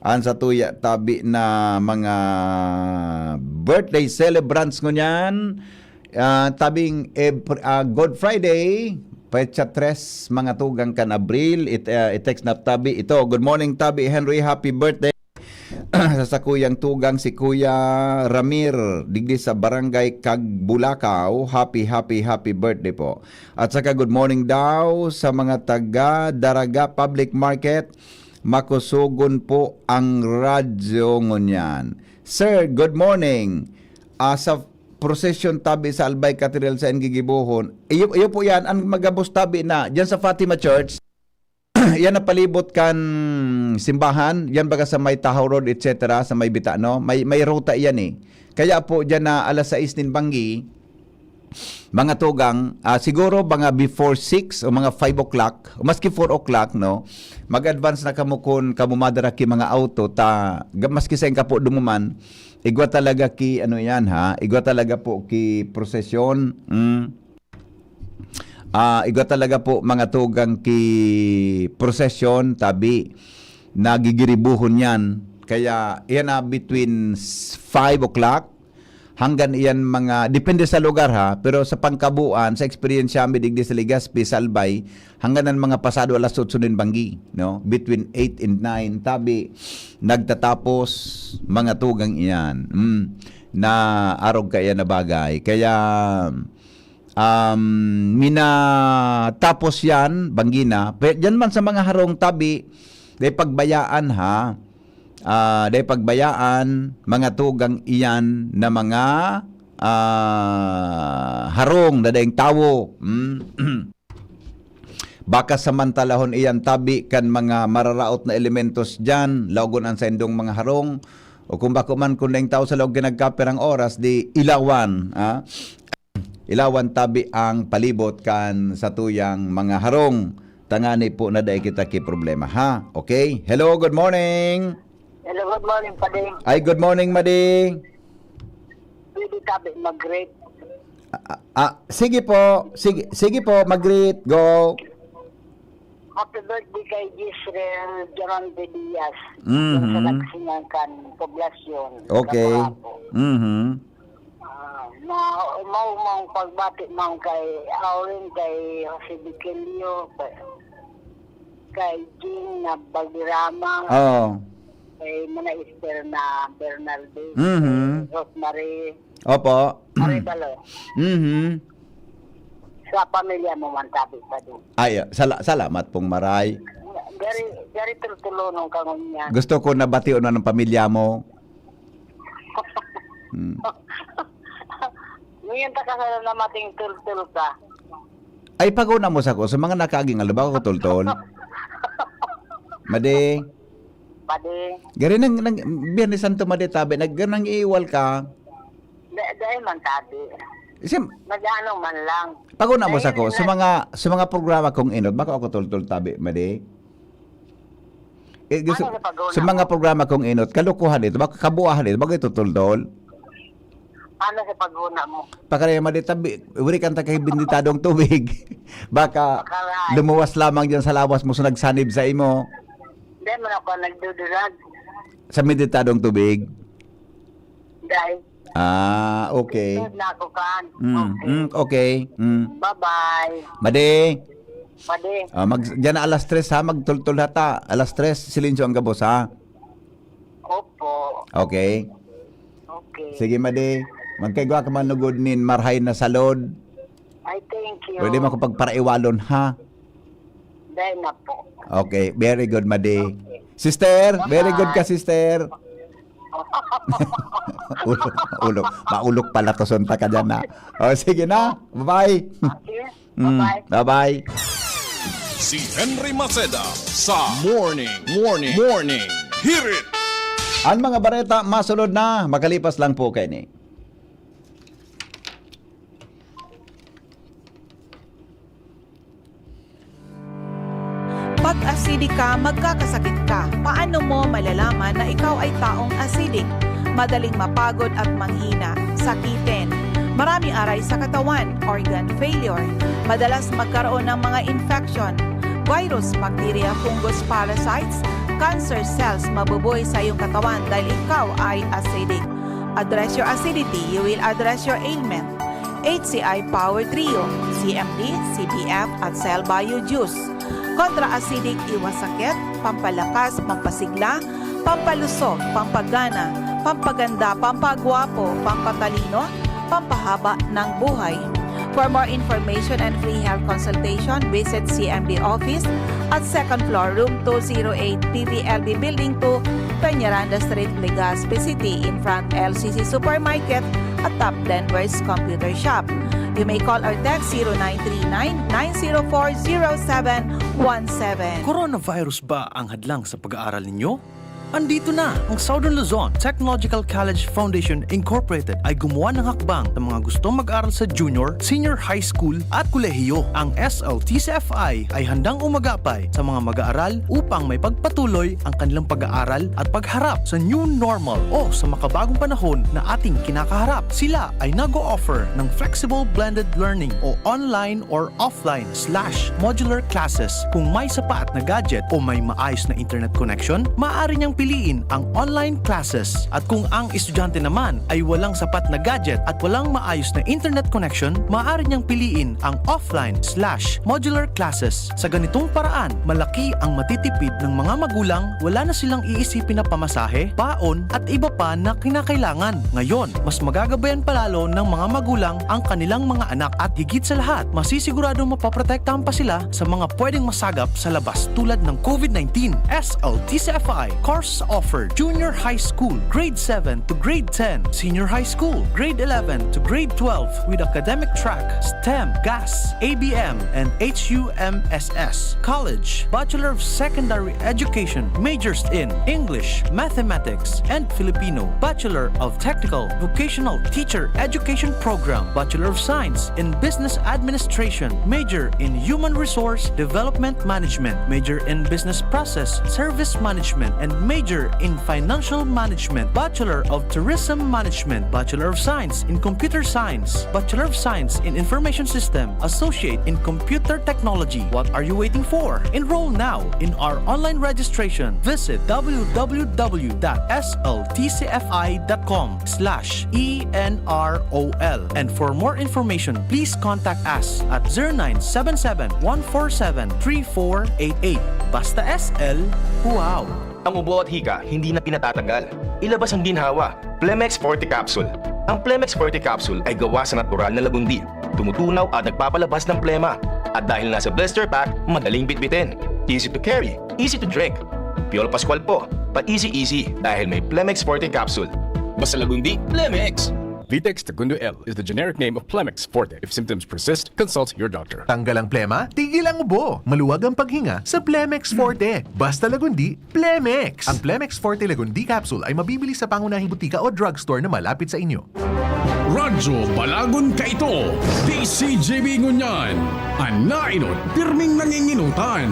An sa tuya tabi na mga birthday celebrants ngunyan. Tabing Good Friday. Petsa 3 mga tugang kan Abril. Text na tabi ito. Good morning Tabi Henry, happy birthday. Sa kuyang tugang si Kuya Ramir digdi sa Barangay Kagbulakaw. Happy birthday po. At saka good morning daw sa mga taga Daraga Public Market. Makusugon po ang radyo ngunyan. Sir, good morning. Sa procession tabi sa Albay Cathedral sa Engigibuhon. Iyo po yan ang magabos tabi na diyan sa Fatima Church. Yan na palibot kan simbahan, yan baga sa may Tahaw Road etc. sa may Bita no. May ruta yan eh. Kaya po diyan na alas 6 nin banggi mga tugang, siguro mga before 6 o mga 5 o'clock, maski 4 o'clock no. Mag-advance na kamo kun kamo madaraki mga auto ta maski sa po dumuman. Igwa talaga ki ano yan ha. Igwa talaga po ki prosesyon. Igwa talaga po mga tugang ki prosesyon tabi nagigiribuhon yan. Kaya yan na between 5 o'clock hanggang iyan mga depende sa lugar ha, pero sa pangkabuan sa experience mi digdi sa Legazpi Salbay hanggang ng mga pasado alas 8 nin banggi no, between 8 and 9 tabi nagtatapos mga tugang iyan na arog kaya na bagay. Kaya tapos yan banggina diyan man sa mga harong tabi day pagbayaan ha. Day pagbayaan mga tugang iyan na mga harong na daing tawo. Baka samantalahon iyan tabi kan mga mararaot na elementos dyan, laugon ang sendong mga harong, O kung bako man kung naing tao sa loob ginagkaperang oras, di ilawan. Ilawan tabi ang palibot kan sa tuyang mga harong. Tangani po na dahil kita ki problema, ha? Okay? Hello, good morning.
Hello, good morning, Pading.
Ay, good morning, Madi.
Pwede tabi mag-rate.
Sige po. Sige po, mag-greet. Go.
Happy birthday kay Gisrel Geronte Diaz.
Mhm.
Sa Nagsinangkan, poblasyon.
Okay.
Kapahapo.
Mhm.
Maumang pagbati mang kay Aurin, kay Jose Biquelio, kay Jing na Baldirama,
Oh.
kay Manaister na Bernaldo,
Mhm.
Rosemary,
Opo.
Arevalo.
Mhm.
Sa pamilya mo man tabi pa din.
Ay, salamat pong maray.
Gari tulunong ka niya.
Gusto ko na bation na ng pamilya mo.
Ngayon ta ka na mating tul ka.
Ay, pag-una mo sa ko, sa mga nakaging alaba ko tultol. Madi,
Pade,
gari nang Biyernes Santo Madi tabi, nang iiwal ka.
dahil man tabi.
Sim,
Nag-ano man lang.
pag-una mo sa ko, sa mga programa kong inod, baka ako tultol tabi, Madi. Gusto,
Ano na pag-una
sa mga programa kong inod, kalukuhan ito, baka kabuahan ito, baka ito tultol.
Ano sa pag-una mo?
Pakaraya Madi tabi, uri kanta kay binditadong tubig. Baka
Bakaray.
lumuwas lamang dyan sa lawas mo sa nagsanib sa imo.
Dahil man ako nagdudurag.
Sa meditadong tubig.
Dahil,
Okay.
sunod na ako kaan.
Okay.
Bye-bye.
Madi,
Pade,
dyan na alas 3 ha, magtultul hata. Alas 3, silencio ang gabos ha.
opo.
Okay.
Okay.
Sige Madi, magkaigwa ka manugod nin marhay na salod.
I thank you.
Pwede mo ko pagparaiwalon ha.
Dahil na po.
Okay, very good Madi. Sister, very good ka sister. Maulok pala to sunta ka dyan na. O sige na, bye-bye.
Okay? Bye-bye.
Bye-bye.
Si Henry Maceda sa Morning Hirit.
Ang mga bareta masunod na, makalipas lang po kayo ni.
Pag acidic ka, magkakasakit ka. Paano mo malalaman na ikaw ay taong acidic? Madaling mapagod at manghina, sakitin. Maraming aray sa katawan, organ failure. Madalas magkaroon ng mga infection, virus, bacteria, fungus, parasites, cancer cells mabubuhay sa iyong katawan dahil ikaw ay acidic. Address your acidity, you will address your ailment. HCI Power Trio, CMD, CBF at Cell Bio Juice. Kontra-acidic, iwas sakit, pampalakas, pampasigla, pampalusog, pampagana, pampaganda, pampagwapo, pampatalino, pampahaba ng buhay. For more information and free health consultation, visit CMD office at 2nd floor, room 208, PVLB Building 2, Peñaranda Street, Legazpi City, in front LCC Supermarket at Top Denver's Computer Shop. You may call or text 0939-904-0717.
Coronavirus ba ang hadlang sa pag-aaral ninyo? Andito na ang Southern Luzon Technological College Foundation Incorporated ay gumawa ng hakbang sa mga gustong mag-aral sa junior, senior high school at kolehiyo. Ang SLTCFI ay handang umagapay sa mga mag-aaral upang may pagpatuloy ang kanilang pag-aaral at pagharap sa new normal o sa makabagong panahon na ating kinakaharap. Sila ay nag-o-offer ng flexible blended learning o online or offline/modular classes. Kung may sapat na gadget o may maayos na internet connection, maaari niyang piliin ang online classes. At kung ang estudyante naman ay walang sapat na gadget at walang maayos na internet connection, maaari niyang piliin ang offline/modular classes. Sa ganitong paraan, malaki ang matitipid ng mga magulang, wala na silang iisipin na pamasahe, baon at iba pa na kinakailangan. Ngayon, mas magagabayan palalo ng mga magulang ang kanilang mga anak at higit sa lahat, masisiguradong mapaprotektahan pa sila sa mga pwedeng masagap sa labas tulad ng COVID-19. SLTCFI Course Course offered: Junior High School, Grade 7 to Grade 10. Senior High School, Grade 11 to Grade 12 with academic track, STEM, GAS, ABM, and HUMSS. College, Bachelor of Secondary Education, majors in English, Mathematics, and Filipino. Bachelor of Technical Vocational Teacher Education Program, Bachelor of Science in Business Administration, major in Human Resource Development Management, major in Business Process Service Management, and major in Financial Management. Bachelor of Tourism Management, Bachelor of Science in Computer Science, Bachelor of Science in Information System, Associate in Computer Technology. What are you waiting for? Enroll now in our online registration. Visit www.sltcfi.com/ENROL. And for more information, please contact us at 0977-147-3488. Basta SL, wow!
Ang ubo at hika, hindi na pinatatagal. Ilabas ang ginhawa. Plemex Forte Capsule. Ang Plemex Forte Capsule ay gawa sa natural na lagundi. Tumutunaw at nagpapalabas ng plema. At dahil nasa blister pack, madaling bitbitin. Easy to carry, easy to drink. Piolo Pascual po, pa-easy dahil may Plemex Forte Capsule.
Basta lagundi, Plemex! Vitex Tagundo L is the generic name of Plemex Forte. If symptoms persist, consult your doctor.
Tanggal ang plema, tigil ang ubo. Maluwag ang paghinga sa Plemex Forte. Basta lagundi, Plemex. Ang Plemex Forte Lagundi Capsule ay mabibili sa pangunahing butika o drugstore na malapit sa inyo.
Radyo Balagon Kaito, DCJB Ngunyan, Anainot, pirming nanginginutan.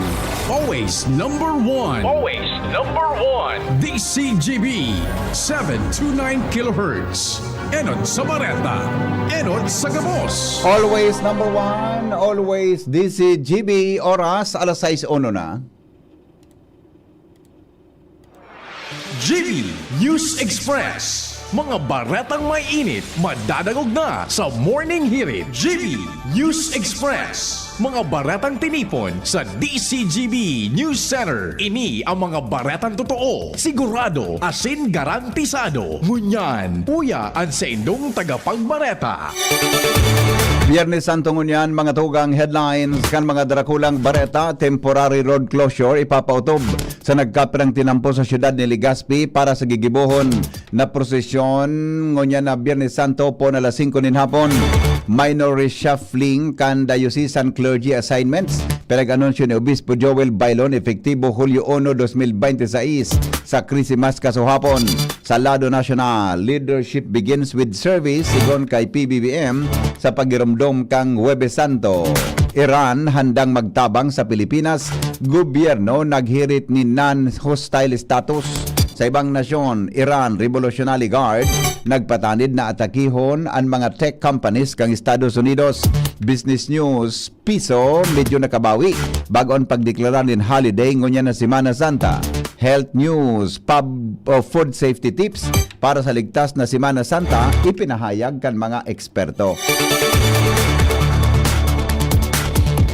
Always number one.
Always number one.
DCJB, 729 kHz. Enot sa Bareta, Enot sa Gabos.
Always number one, always DCGB, oras alas 6:01 na.
GB News Express. Mga baretang may init, madadagog na sa Morning Hirit. GB News Express. Mga baretang tinipon sa DCGB News Center. Ini ang mga baretang totoo, sigurado, asin garantisado. Ngunyan, puya ang sa indong tagapagbareta.
Biyernes Santo ngunyan, mga tugang headlines kan mga darakulang bareta, temporary road closure ipapautob sa nagkapirang tinampo sa syudad ni Legazpi para sa gigibohon na prosesyon ngunyan na Biyernes Santo po na alas 5 nin hapon. Minor reshuffling kan diocesan clergy assignments. Pinag-anunsyo ni Obispo Joel Bailon efektibo Hulyo 1, 2026 sa Krisimas kasuhapon. Sa lado nasyonal, leadership begins with service sigon kay PBBM sa pagirumdom kang Huwebes Santo. Iran handang magtabang sa Pilipinas. Gobyerno naghirit ni non-hostile status. Sa ibang nasyon, Iran Revolutionary Guard nagpatanid na atakihon ang mga tech companies kang Estados Unidos. Business News, piso medyo nakabawi bagon pagdeklara din holiday ngunya na Semana Santa. Health News, food safety tips para sa ligtas na Semana Santa ipinahayag kan mga eksperto.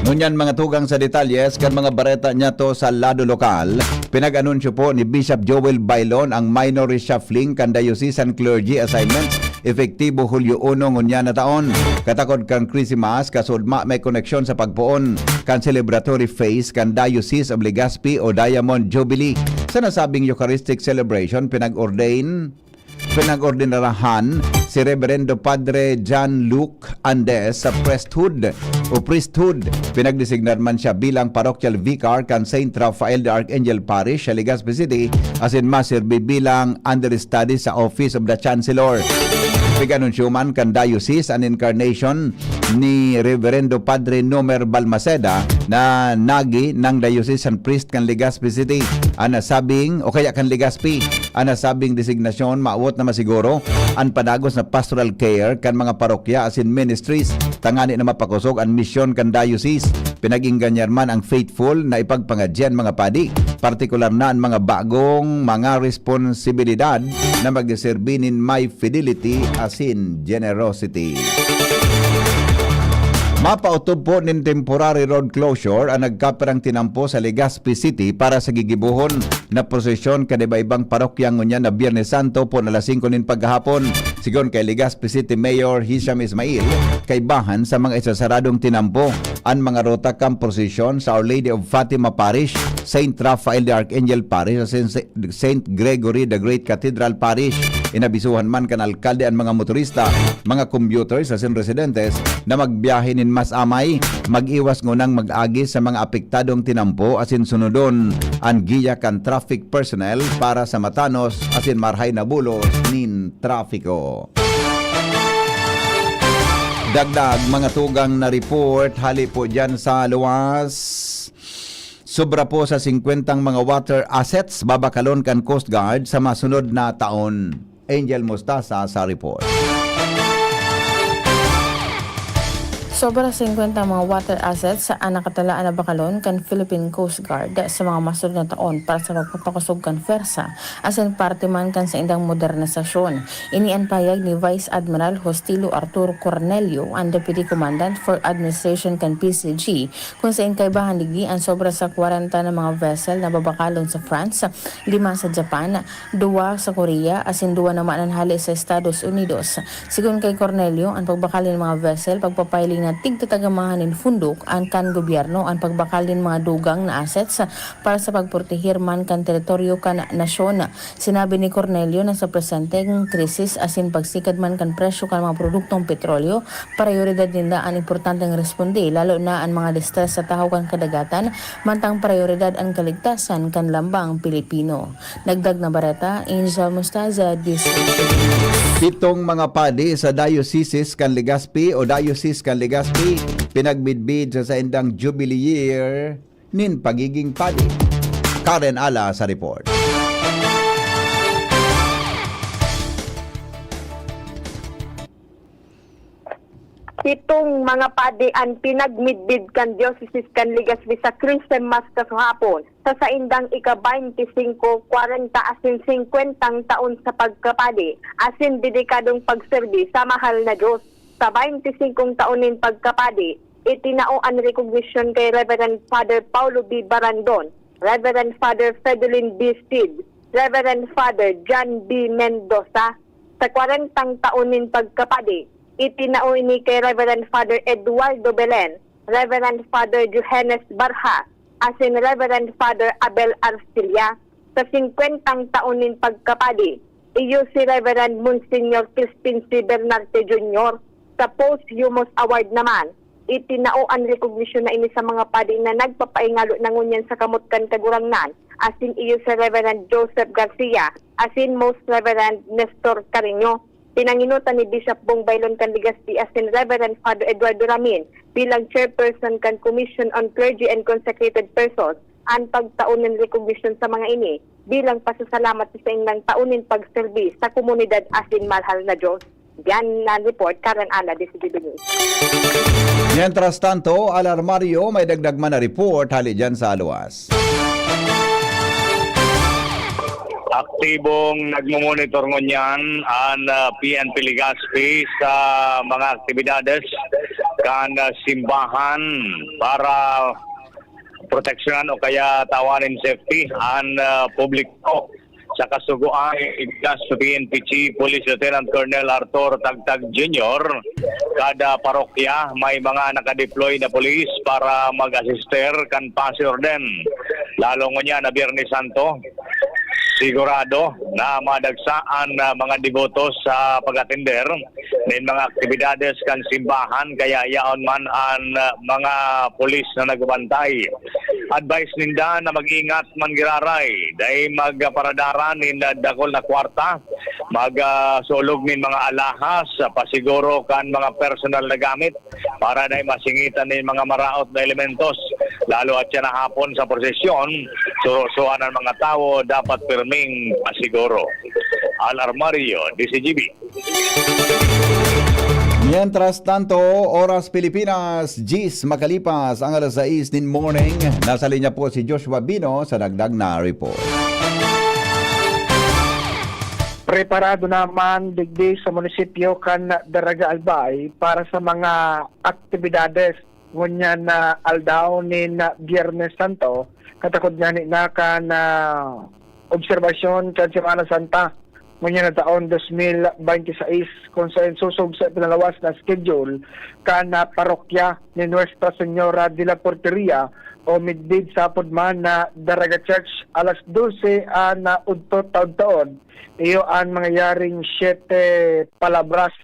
Ngunyan mga tugang sa detalyes kan mga bareta niya to sa lado lokal, pinag-anunsyo po ni Bishop Joel Bailon ang minor reshuffling kan diocesan clergy assignments efektibo Hulyo 1 ngunyan na taon. Katakod kan Krisimas kasudma may koneksyon sa pagpuon kan celebratory phase kan Diocese of Legazpi o Diamond Jubilee. Sa nasabing Eucharistic celebration, pinag-ordinarahan si Reverendo Padre John Luke Andes sa priesthood. Pinagdesignar man siya bilang parochial vicar kan St. Raphael the Archangel Parish sa Legazpi City asin maserbi bilang understudy sa Office of the Chancellor. Pag-anunsyo man kan diocese an incarnation ni Reverendo Padre Nomer Balmaceda na nagi ng diocesan priest kan Legazpi City. Anasabing o kaya kan Legazpi, anasabing designasyon maawot na masiguro ang padagos na pastoral care kan mga parokya asin ministries tangani na mapakusog ang misyon kan diocese. Pinag-inganyar man ang faithful na ipagpangadyan mga padi, partikular na ang mga bagong mga responsibilidad na magdeserbi nin may fidelity asin generosity. Mapautob po nin temporary road closure ang nagkaperang tinampo sa Legazpi City para sa gigibuhon na prosesyon kada ibang parokyang ngunya na Biyernes Santo po na alas 5 nin paghapon. Sigon kay Legazpi City Mayor Hisham Ismail, kay bahan sa mga isasaradong tinampo ang mga rota kang prosesyon sa Our Lady of Fatima Parish, St. Raphael the Archangel Parish, St. Gregory the Great Cathedral Parish. Inabisuhan man kan alkalde ang mga motorista, mga commuters sa residentes na magbiyahe nin mas amay, mag-iwas ngunang mag-agi sa mga apektadong tinampo asin sunodon ang giya kan traffic personnel para sa matanos asin marhay na bulos nin trafiko. Dagdag mga tugang na report hali po dyan sa luwas. Sobra po sa 50 mga water assets babakalon kan Coast Guard sa masunod na taon. Angel Mostasa sa report.
Sobra 50 mga water assets sa nakatalaan na bakalon kan Philippine Coast Guard sa mga masunod na taon para sa pagpapakusog kan fersa asin parte man kan sa indang modernisasyon. Inian payag ni Vice Admiral Hostilo Arturo Cornelio, ang Deputy Commandant for Administration kan PCG, kung sa inkaibahan ligi ang sobra sa 40 na mga vessel na babakalon sa France, 5 sa Japan, 2 sa Korea asin 2 naman ang hali sa Estados Unidos. Sigon kay Cornelio, ang pagbakalin ng mga vessel pagpapailing na tigtatagamahanin fundok ang kan gobyerno ang pagbakalin mga dugang na assets para sa pagportehir man kan teritoryo kan nasyon. Sinabi ni Cornelio na sa presenteng krisis asin pagsikad man kan presyo kan mga produktong petrolyo, prioridad nila ang importanteng responde lalo na ang mga distress sa tahaw kan kadagatan, mantang prioridad ang kaligtasan kan lambang Pilipino. Nagdag na bareta, Angel Mustaza,
Pitong mga padi sa Diocese kan Legazpi o Diocese kan Legazpi pinagbidbid sa indang Jubilee Year nin pagiging padi. Karen Ala sa report.
Itong mga padi ang pinagmidbid kan Diocese kan Legazpi sa Christmas kasahapon sa saindang ika-25, 40 asin 50 taon sa pagkapadi asin dedikadong pagserbi sa mahal na Diyos. Sa 25 taonin pagkapadi, itinao ang recognition kay Reverend Father Paulo B. Barandon, Reverend Father Fedolin B. Steed, Reverend Father John B. Mendoza. Sa 40 taonin pagkapadi, itinao ini kay Reverend Father Eduardo Belen, Reverend Father Johannes Barha, asin Reverend Father Abel Arcilla. Sa 50 taonin pagkapadi, iyo si Reverend Monsignor Crispin C. Bernarte Jr. Sa posthumous award naman, itinao ang recognition na ini sa mga padi na nagpapaingalo ng ngunyan sa kamutkan kagurangnan, asin iyo sa Reverend Joseph Garcia, asin Most Reverend Nestor Carino. Pinanginutan ni Bishop Bong Bailon kan Legazpi asin Reverend Father Eduardo Ramin bilang chairperson kan Commission on Clergy and Consecrated Persons ang pagtaon ng recognition sa mga ini bilang pasasalamat sa ilang taunin pagserbi sa komunidad asin mahal na Diyos. Yan na report, Karen Ala, DCGB News.
Mientras tanto, alarmaryo may dagdag man na report hali dyan sa luwas.
Aktibong nagmumonitor ngunyan ang PNP Legazpi sa mga aktibidades kan simbahan para proteksyonan o kaya tawanin safety ang publiko. Sa kasuguan, igkas sa PNP Chief Police Lieutenant Colonel Arthur Tagtag Jr., kada parokya may mga nakadeploy na police para mag-assister kan pastor din. Lalo nga na Biyernes Santo, sigurado na madagsaan mga devotos sa pag-atender ng mga aktibidades kan simbahan kaya yaon man ang mga pulis na nagbantay. Advice ninda na mag-ingat man giraray dahil magparadaran nin dakol na kwarta, magsulog nin mga alahas, pasiguro kan mga personal na gamit para dahil masingitan nin mga maraot na elementos. Lalo at siya na hapon sa prosesyon, surusuan ng mga tao dapat pirming pasiguro. Alarmario, DCGB.
Mientras tanto, Oras Pilipinas, Gis makalipas ang alas 6 din morning. Nasa linya po si Joshua Bino sa dagdag na report.
preparado naman digdi sa munisipyo kan Daraga Albay para sa mga aktibidades ngunyan na aldaw ni Biyernes Santo katakod nga ni na kan obserbasyon kan Semana Santa ngunyan na taon 2026 kung saan susog sa pinalawas na schedule kan parokya ni Nuestra Señora de la Porteria o midbid sa Pudman na Daraga Church alas 12 na udto taon iyo ang mangyayaring 7 palabras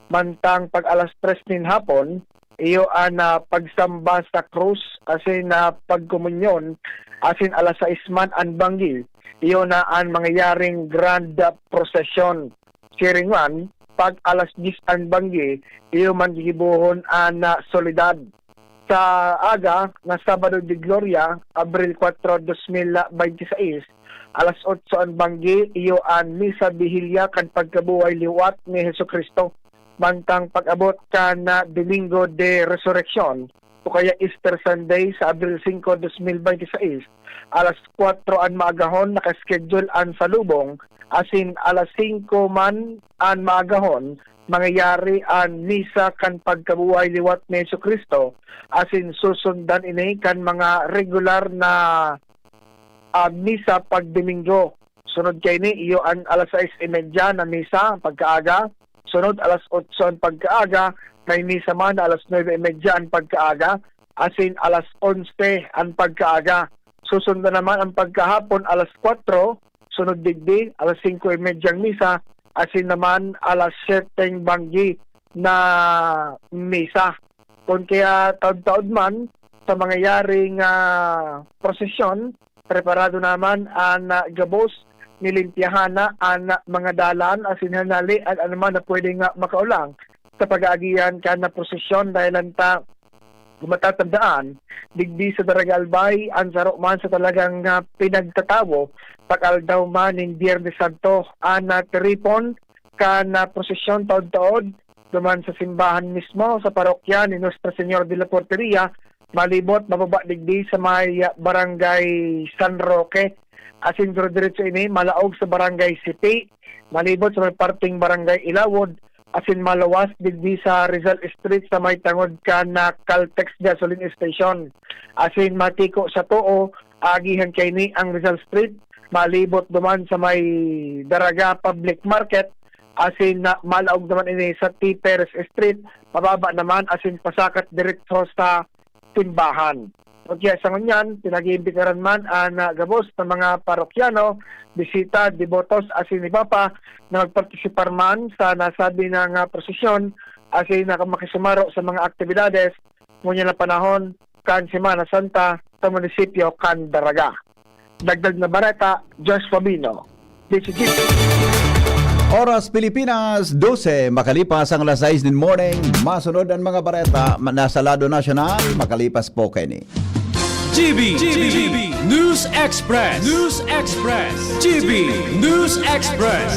mantang pag alas 3 nin hapon iyo ang pagsamba sa krus asin na pagkomunyon asin alas 6 man ang banggi iyo na ang mangyayaring grand procession sharing man pag alas 10 ang banggi iyo man gibuhon ang solidad sa aga na Sabado de Gloria Abril 4, 2026 alas 8 ang banggi iyo ang misa bihilya kan pagkabuhay liwat ni Hesukristo mantang pag-abot kan na Domingo de Resurrection o kaya Easter Sunday sa Abril 5, 2026 alas 4 ang maagahon nakaschedule ang salubong asin alas 5 man ang maagahon mangyayari ang misa kan pagkabuhay liwat ni Hesukristo asin susundan ini kan mga regular na misa pag Domingo. Sunod kay ni iyo ang alas 6:30 na misa pagkaaga. Sunod alas 8 ang pagkaaga. May misa man alas 9:30 ang pagkaaga. Asin alas 11 ang pagkaaga. Susundan naman ang pagkahapon alas 4. Sunod digdi alas 5:30 ang misa. Asin naman alas 7 banggi na misa. Kung kaya taod-taod man sa mangyayaring prosesyon, preparado naman ang gabos nilimpyahan na ang mga dalan asin hanali at anuman na pwedeng makaulang sa pag-aagihan kan na prosesyon dahil lanta matatandaan digdi sa Daraga Albay ang saro man sa talagang pinagtatawo pag-aldaw man ng Biyernes Santo ang tripon kan na prosesyon taod-taod duman sa simbahan mismo sa parokya ni Nuestra Señora de la Porteria malibot mababa digdi sa may barangay San Roque asin diretso ini malaog sa barangay Sipi malibot sa may parting barangay Ilawod asin malawas digdi sa Rizal Street sa may tangod kan na Caltex Gasoline Station asin matiko sa tuo agihan kay ni ang Rizal Street malibot duman sa may Daraga Public Market asin na malaog naman ini sa T. Perez Street pababa naman asin pasakat diretso sa simbahan. Okay, sa ngunyan, pinag-iimbitaran man ang gabos ng mga parokyano, bisita, devotos, asin iba pa na magpartisipar man sa nasabi ng prosesyon asin na makisumaro sa mga aktibidades ngunyan na panahon kan Semana Santa sa munisipyo kan Daraga. Dagdag na bareta, Josh Fabino. DCG.
Oras Pilipinas, 12, makalipas ang alas 6 din morning, masunod ang mga bareta nasa Lado Nacional, makalipas po kayo ni.
GB News Express. GB News Express.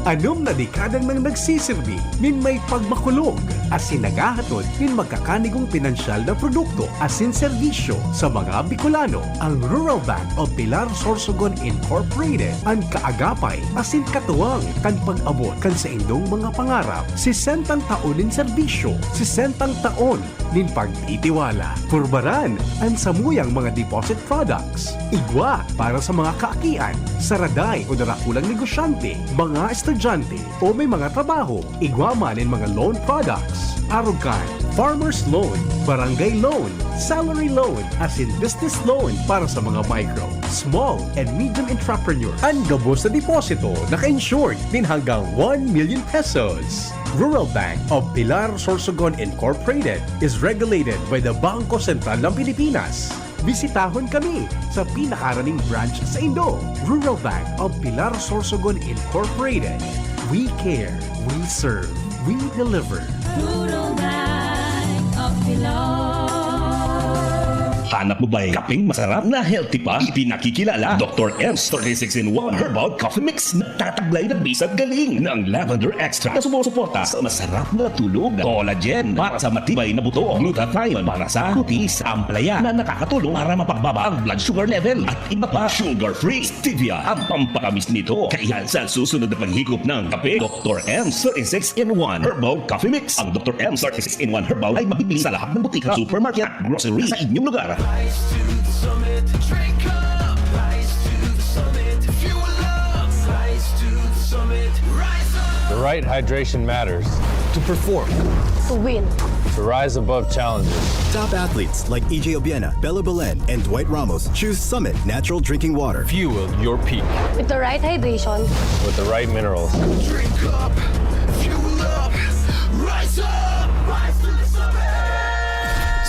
Anom na dekadang nang nagsisilbi min may pagmakulog asin nagahatod min magkakanigong pinansyal na produkto asin serbisyo sa mga Bicolano. Ang Rural Bank of Pilar Sorsogon Incorporated ang kaagapay asin katuwang kan pag-abot kan sa indong mga pangarap. 60 taon nin serbisyo, 60 taon nin pagtitiwala. Purbaran ang samuyang mga deposit products. Igwa para sa mga kaakian, saraday o darakulang negosyante, mga estudyante o may mga trabaho. Igwa man in mga loan products. Arugan, farmer's loan, barangay loan, salary loan, as in business loan para sa mga micro, small and medium entrepreneur. Ang gabos na deposito naka-insured din hanggang 1 million pesos. Rural Bank of Pilar Sorsogon Incorporated is regulated by the Bangko Sentral ng Pilipinas. Bisitahon kami sa pinakaraning branch sa Indo. Rural Bank of Pilar Sorsogon Incorporated. We care, we serve, we deliver.
Rural Bank of Pilar. Hanap mo ba'y kapeng masarap na healthy pa? Ipinakikilala Dr. M's 36-in-1 Herbal Coffee Mix na tataglay na bisag galing ng lavender extract na sumusuporta sa masarap na tulog, collagen para sa matibay na buto, glutathione para sa kutis, amplaya na nakakatulong para mapagbaba ang blood sugar level at iba pa. Sugar-free stevia ang pampakamis nito. Kaya sa susunod na paghigop ng kape, Dr. M's 36-in-1 Herbal Coffee Mix. Ang Dr. M's 36-in-1 Herbal ay mabibili sa lahat ng butika, supermarket at grocery sa inyong lugar.
The right hydration matters.
To perform.
To win.
To rise above challenges.
Top athletes like EJ Obiena, Bella Belen, and Dwight Ramos choose Summit Natural Drinking Water.
Fuel your peak.
With the right hydration.
With the right minerals.
Drink up, fuel up, rise up, rise to the summit.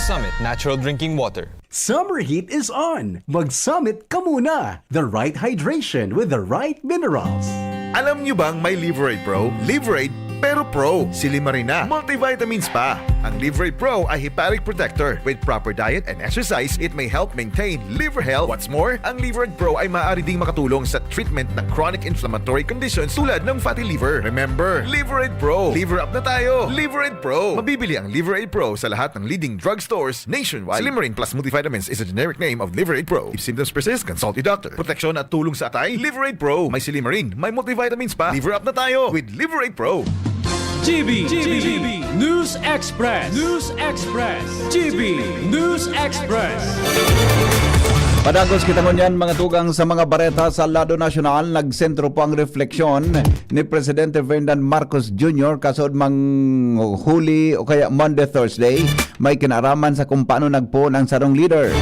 Summit Natural Drinking Water.
Summer heat is on. Mag-Summit ka muna. The right hydration with the right minerals.
Alam nyo bang may Liverade Pro? Liverade pero Pro. Silimarina. Multivitamins pa. Ang Liverade Pro ay hepatic protector. With proper diet and exercise, it may help maintain liver health. What's more, ang Liverade Pro ay maaari ding makatulong sa treatment ng chronic inflammatory conditions tulad ng fatty liver. Remember, Liverade Pro. Liver up na tayo. Liverade Pro. Mabibili ang Liverade Pro sa lahat ng leading drugstores nationwide. Silimarin plus multivitamins is a generic name of Liverade Pro. If symptoms persist, consult your doctor. Proteksyon at tulong sa atay, Liverade Pro. May Silimarin, may multivitamins pa. Liver up na tayo with Liverade Pro.
GB News Express. News Express. GB News Express.
Padagos kita ngunyan mga tugang sa mga bareta sa lado nasyonal, nagsentro po ang refleksyon ni Presidente Ferdinand Marcos Jr. kasod mang Huli o kaya Monday, Thursday, may kinaraman sa kung paano nagpo ng sarong leader.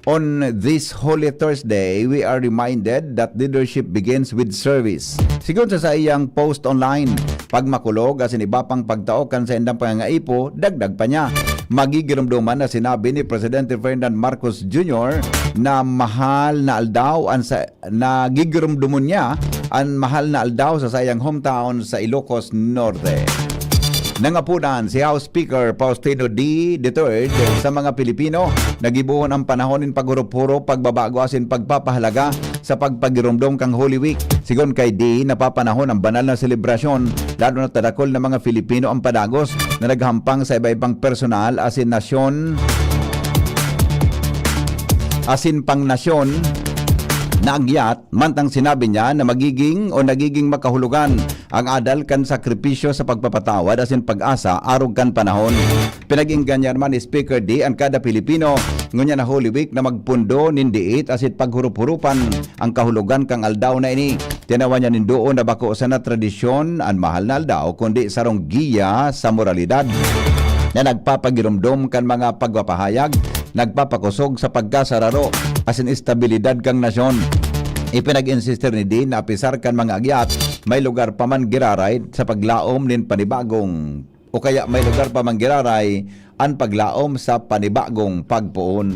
On this Holy Thursday, we are reminded that leadership begins with service. Sigon sa iyang post online, pag makulog asin iba pang pagtaokan sa indang pangangaipo, dagdag pa niya. Magigirumduman na sinabi ni Presidente Ferdinand Marcos Jr. na mahal na aldaw nagigirumdumon niya ang mahal na aldaw sa sayang hometown sa Ilocos Norte. Nangapunan si House Speaker Faustino D. III sa mga Pilipino, nagibuhon ang panahonin paghurup-hurup, pagbabago asin pagpapahalaga sa pagpagirumdum kang Holy Week. Sigon kay D, napapanahon ang banal na selebrasyon, lalo na tadakol ng mga Filipino ang padagos na naghampang sa iba-ibang personal asin pang nasyon na agyat, mantang sinabi niya na nagiging makahulugan ang adal kan sakripisyo sa pagpapatawad asin pag-asa arog kan panahon. Pinag-inggan niya naman ni Speaker D ang kada Pilipino ngunya na Holy Week na magpundo nindiit asin paghurup-hurupan ang kahulugan kang aldaw na ini. Tinawa niya nindoon na bako sa na tradisyon ang mahal na aldaw kundi sarong giya sa moralidad na nagpapagirumdum kan mga pagpapahayag, nagpapakusog sa pagkasararo asin estabilidad kang nasyon. Ipinag-insister ni Dean na apisar kan mga agyat, may lugar pa man giraray sa paglaom nin panibagong o kaya may lugar pa man giraray ang paglaom sa panibagong pagpuon.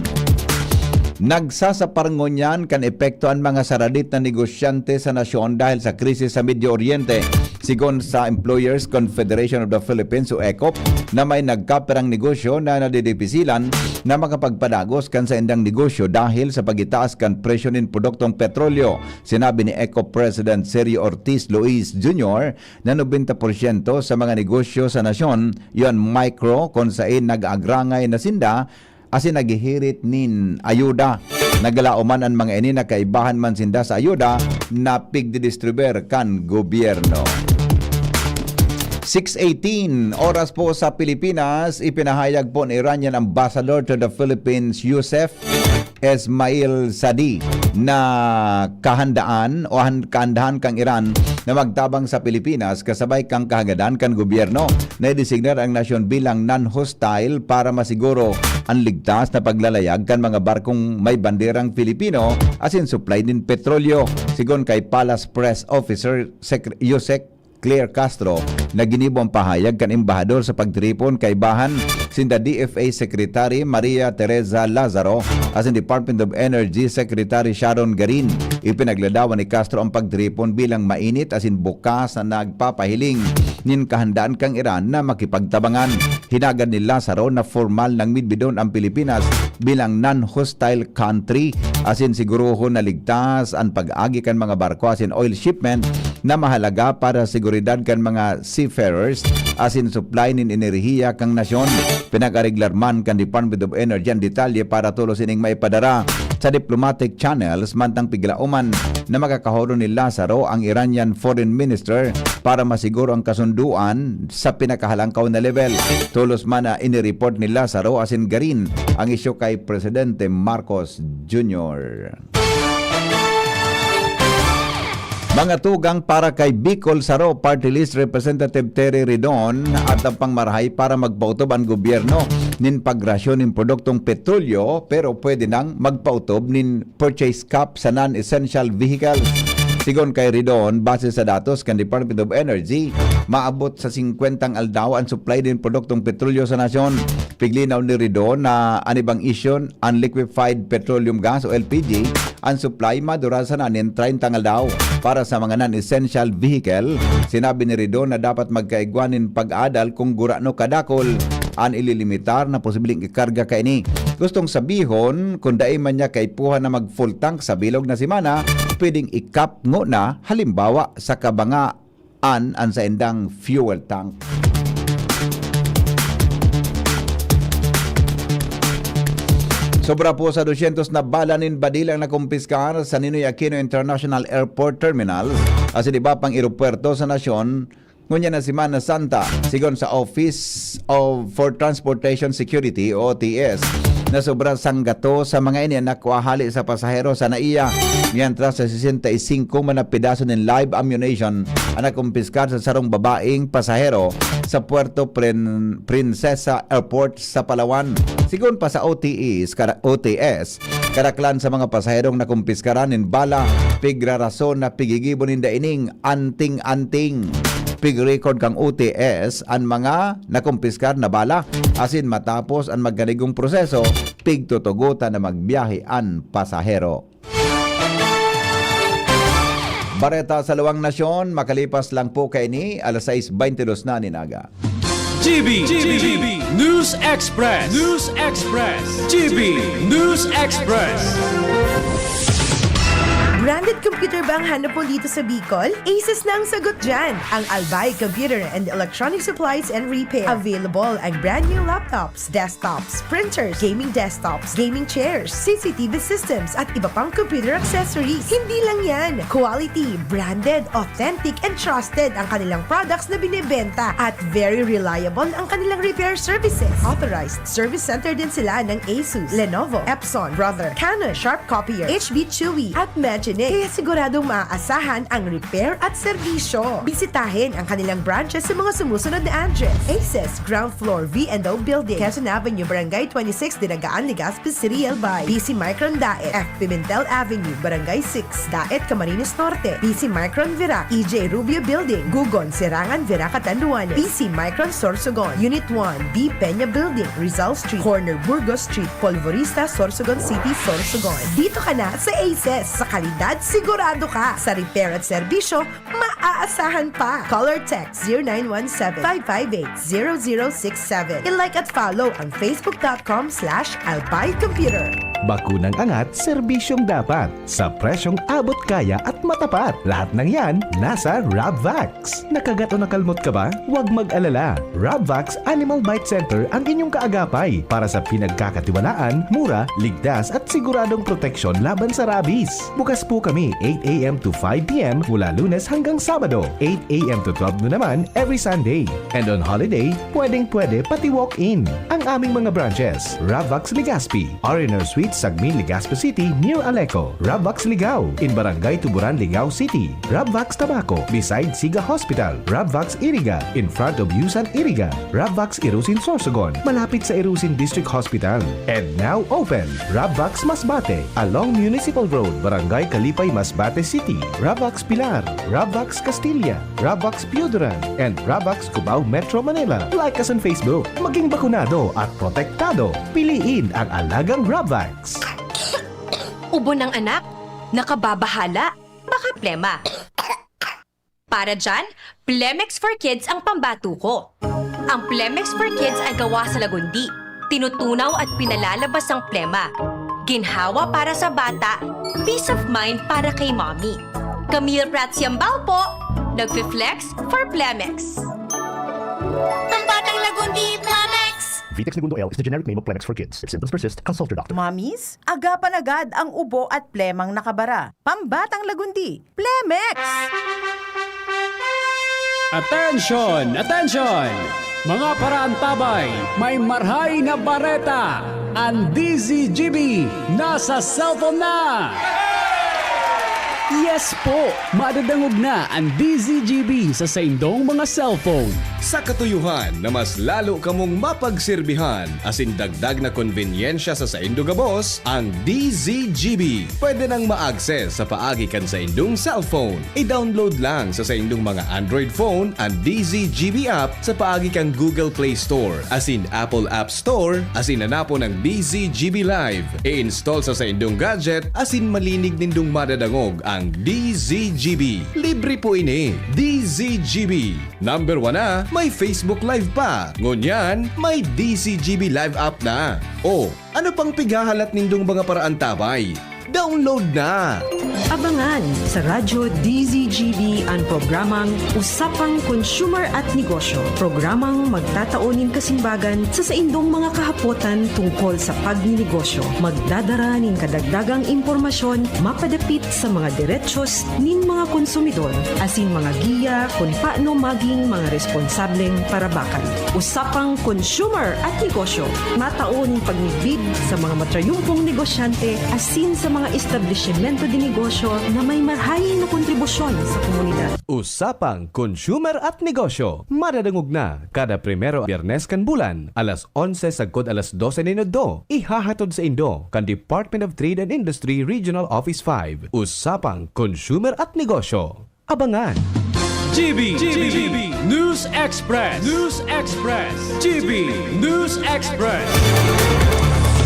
Nagsasaparangon yan kan epekto ang mga saradit na negosyante sa nasyon dahil sa krisis sa Medio Oriente. Sigon sa Employers Confederation of the Philippines o ECOP na may nagkaperang negosyo na nadidipisilan na makapagpadagos kan sa indang negosyo dahil sa pagitaas kan presyo nin produktong petrolyo. Sinabi ni ECOP President Sergio Ortiz Luis Jr. na 90% sa mga negosyo sa nasyon yon micro kung saan nag-agrangay na sinda asin naghihirit nin ayuda. Nagalauman ang mga ini na kaibahan man sinda sa ayuda na pigdidistribuer kan gobyerno. 6:18 oras po sa Pilipinas, ipinahayag po ni Iranian Ambassador to the Philippines Youssef Esmail Sadi na kahandaan kang Iran na magtabang sa Pilipinas kasabay kang kahagadan kan gobyerno na i-designar ang nasyon bilang non-hostile para masiguro ang ligtas na paglalayag kan mga barkong may banderang Filipino asin supply din petrolyo. Sigon kay Palace Press Officer Yusek Claire Castro na ginibo ang pahayag kan embahador sa pagtripon kay bahan sinda DFA Secretary Maria Teresa Lazaro as in Department of Energy Secretary Sharon Garin. Ipinagladawan ni Castro ang pagtripon bilang mainit as in bukas na nagpapahiling nin kahandaan kang Iran na makipagtabangan. Hinagad ni Lazaro na formal ng midbidon ang Pilipinas bilang non-hostile country, asin siguruhon na ligtas ang pag-agi kan mga barko asin oil shipment na mahalaga para seguridad kan mga seafarers asin supply nin enerhiya kang nasyon. Pinag-ariglar man kan Department of Energy ang detalye para tulos ining maipadara sa diplomatic channels mantang piglauman na makakahoro ni Lazaro ang Iranian Foreign Minister para masiguro ang kasunduan sa pinakahalangkaw na level. Tulos man na inireport ni Lazaro asin garin ang isyu kay Presidente Marcos Jr. Mga tugang para kay Bicol Saro Party List Representative Terry Ridon at ang pangmarahay para magpautob ang gobyerno nin pagrasyon nin produktong petrolyo pero pwede nang magpautob nin purchase cap sa non-essential vehicles. Sigon kay Ridon, base sa datos kan Department of Energy, maabot sa 50 aldaw ang supply din produktong petrolyo sa nasyon. Piglinaw ni Ridon na anibang isyon ang liquefied petroleum gas o LPG, ang supply madura sa nanin 30 aldaw. Para sa mga non-essential vehicle, sinabi ni Ridon na dapat magkaigwanin pag-adal kung gurano kadakol ang ililimitar na posibleng ikarga kaini. Gustong sabihon, kung daay man niya kaipuhan na mag-full tank sa bilog na simana, pwedeng ikap ngo na halimbawa sa kabangaan ang sa indang fuel tank. Sobra po sa 200 na bala nin badilang na kumpiskar sa Ninoy Aquino International Airport Terminal asin iba pang eropuerto sa nasyon ngunya na Semana Santa. Sigon sa Office for Transportation Security o OTS na sobrang sanggato sa mga ini na kuahali sa pasahero sa naiya. Mientras sa 65 man na pedaso ng live ammunition ang nakumpiskar sa sarong babaeng pasahero sa Puerto Princesa Airport sa Palawan. Sigon pa sa OTS, karaklan sa mga pasaherong nakumpiskaran ng bala, pigrarason na pigigibon ninda ining anting-anting. Pig-record kang OTS ang mga nakumpiskar na bala asin matapos ang magganigong proseso, pigtutugutan na magbiyahe ang pasahero. Bareta sa Luwang Nasyon, makalipas lang po kay ni alas 6:22 na ninaga.
GB News Express. GB News Express.
Branded computer ba ang hanap mo dito sa Bicol? Aces na ang sagot dyan! Ang Albay Computer and Electronic Supplies and Repair. Available ang brand new laptops, desktops, printers, gaming desktops, gaming chairs, CCTV systems, at iba pang computer accessories. Hindi lang yan! Quality, branded, authentic, and trusted ang kanilang products na binibenta at very reliable ang kanilang repair services. Authorized service center din sila ng Asus, Lenovo, Epson, Brother, Canon, Sharp Copier, HB Chewy, at Magic. Kaya siguradong maaasahan ang repair at serbisyo. Bisitahin ang kanilang branches sa mga sumusunod na address. Aces, ground floor, V&O Building, Quezon Avenue, Barangay 26, Dinagaan, Legazpi City, Albay. PC Micron Daet, F. Pimentel Avenue, Barangay 6, Daet, Camarines Norte. PC Micron Virac, EJ Rubio Building, Gugon, Sirangan, Virac, Catanduanes. PC Micron Sorsogon, Unit 1, D. Peña Building, Rizal Street, Corner Burgos Street, Polvorista, Sorsogon City, Sorsogon. Dito ka na sa Aces, sa kalidad sigurado ka. Sa repair at serbisyo, maaasahan pa. Call or text 0917-558-0067. I-like at follow ang facebook.com/alpaycomputer.
Bakunang angat, serbisyong dapat. Sa presyong abot kaya at matapat. Lahat ng yan, nasa Rabvax. Nakagat o nakalmot ka ba? Huwag mag-alala. Rabvax Animal Bite Center ang inyong kaagapay para sa pinagkakatiwalaan, mura, ligtas at siguradong proteksyon laban sa rabies. Bukas po kami 8 a.m. to 5 p.m. mula Lunes hanggang Sabado, 8 a.m. to 12 noon naman every Sunday. And on holiday, pwedeng-pwede pati walk-in. Ang aming mga branches, Rabvax Legazpi, R&R Suite Sagmin, Legazpi City, near Aleco. Rabvax Ligao, in Barangay Tuburan, Ligao City. Rabvax Tabaco, beside Siga Hospital. Rabvax Iriga, in front of Yusan Iriga. Rabvax Irusin Sorsogon, malapit sa Irusin District Hospital. And now open, Rabvax Masbate, along Municipal Road, Barangay Kalipay, Masbate City. Rabvax Pilar, Rabvax Castilla, Rabvax Piuduran, and Rabvax Cubao, Metro Manila. Like us on Facebook. Maging bakunado at protektado. Piliin ang alagang Rabvax.
Ubo ng anak, nakababahala, baka plema.
Para dyan, Plemex for Kids ang pambato ko. Ang Plemex for Kids ay gawa sa lagundi. Tinutunaw at pinalalabas ang plema. Ginhawa para sa bata, peace of mind para kay mommy. Camille Prats Yambao po, nagfi-flex for Plemex. Pambatang lagundi, Plemex!
Vitex Segundo L is the generic name of Plemex for kids. If symptoms persist, consult your doctor.
Mommies, agapan agad ang ubo at plemang nakabara. Pambatang lagundi, Plemex!
Attention! Attention! Mga parantabay, may marhay na bareta. Ang DZGB nasa cellphone na! Yes po! Madadangog na ang DZGB sa saindong mga cellphone.
Sa katuyuhan na mas lalo kamong mapagserbihan asin dagdag na konvenyensya sa saindong gabos, ang DZGB pwede nang ma-access sa paagi kan sa indong cellphone. I-download lang sa saindong mga Android phone ang DZGB app sa paagi kang Google Play Store asin Apple App Store asin hanapo ng DZGB Live. I-install sa saindong gadget asin malinig nindong madadangog ang DZGB. Libre po ini. DZGB. Number 1 na, may Facebook Live pa. Ngunyan, may DZGB Live app na. O, ano pang pigahalat nindong mga paraan tabay? Download na!
Abangan sa Radyo DZGB ang programang Usapang Consumer at Negosyo. Programang magtataunin kasimbagan sa saindong mga kahapotan tungkol sa pagninegosyo. Magdadara nin kadagdagang impormasyon mapadapit sa mga diretsyon nin mga konsumidor asin mga giya kung paano maging mga responsableng parabakan. Usapang Consumer at Negosyo. Mataon pagnibid sa mga matrayumpong negosyante asin sa mga establishmento de negosyo na may marhayin na kontribusyon sa komunidad.
Usapang Consumer at Negosyo. Madadangog na kada primero Biyernes kan bulan, alas 11 sagkod alas 12 ninodo. Ihahatod sa Indo kan Department of Trade and Industry Regional Office 5. Usapang Consumer at Negosyo. Abangan!
GB News Express. News Express. GB News Express.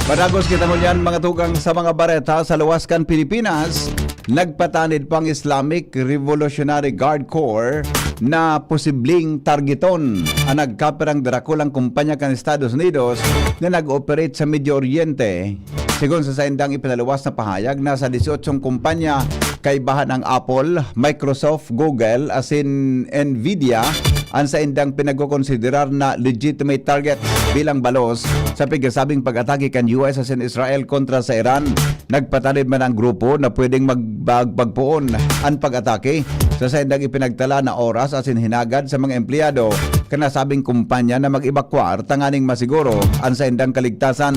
Padagos kita ngunyan mga tugang sa mga bareta sa luwaskan Pilipinas, nagpatanid pang Islamic Revolutionary Guard Corps na posibleng targeton ang nagkaperang darakulang kumpanya kan Estados Unidos na nag-operate sa Medio Oriente. Sigon sa saindang ipinaluwas na pahayag, nasa 18 kumpanya kaibahan ang Apple, Microsoft, Google, asin Nvidia ang sa indang pinagkukonsiderar na legitimate target bilang balos sa pigasabing pag-atake kan US asin Israel kontra sa Iran. Nagpatanid man ang grupo na pwedeng magbagpagpuon ang pag-atake sa indang ipinagtala na oras asin hinagad sa mga empleyado kanasabing kumpanya na mag-evacuar tanganing masiguro ang sa indang kaligtasan.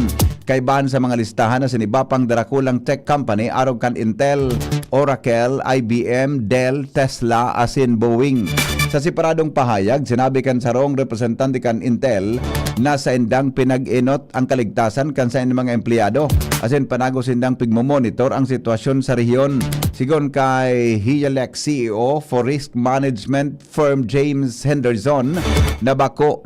Kaibahan sa mga listahan na sinibapang darakulang tech company arog kan Intel, Oracle, IBM, Dell, Tesla, asin Boeing. Sa separadong pahayag, sinabi kan sarong representante kan Intel na sa indang pinag-inot ang kaligtasan kan sa mga empleyado. Asin panagos indang pigmomonitor ang sitwasyon sa rehiyon. Sigon kay Hialex CEO for Risk Management Firm James Henderson, nabago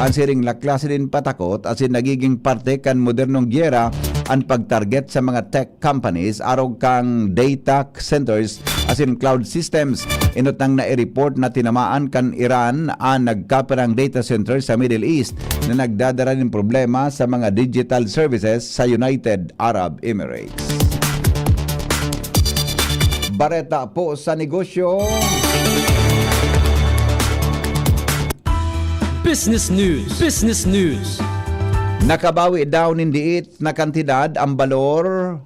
ang siring laklase din patakot asin nagiging parte kan modernong gyera ang pagtarget sa mga tech companies arog kang data centers asin cloud systems. Inutang na i-report na tinamaan kan Iran ang nagkaperang data center sa Middle East na nagdadala ng problema sa mga digital services sa United Arab Emirates. Bareta po sa negosyo.
Business News. Business News.
Nakabawi daw nindiit na kantidad ang balor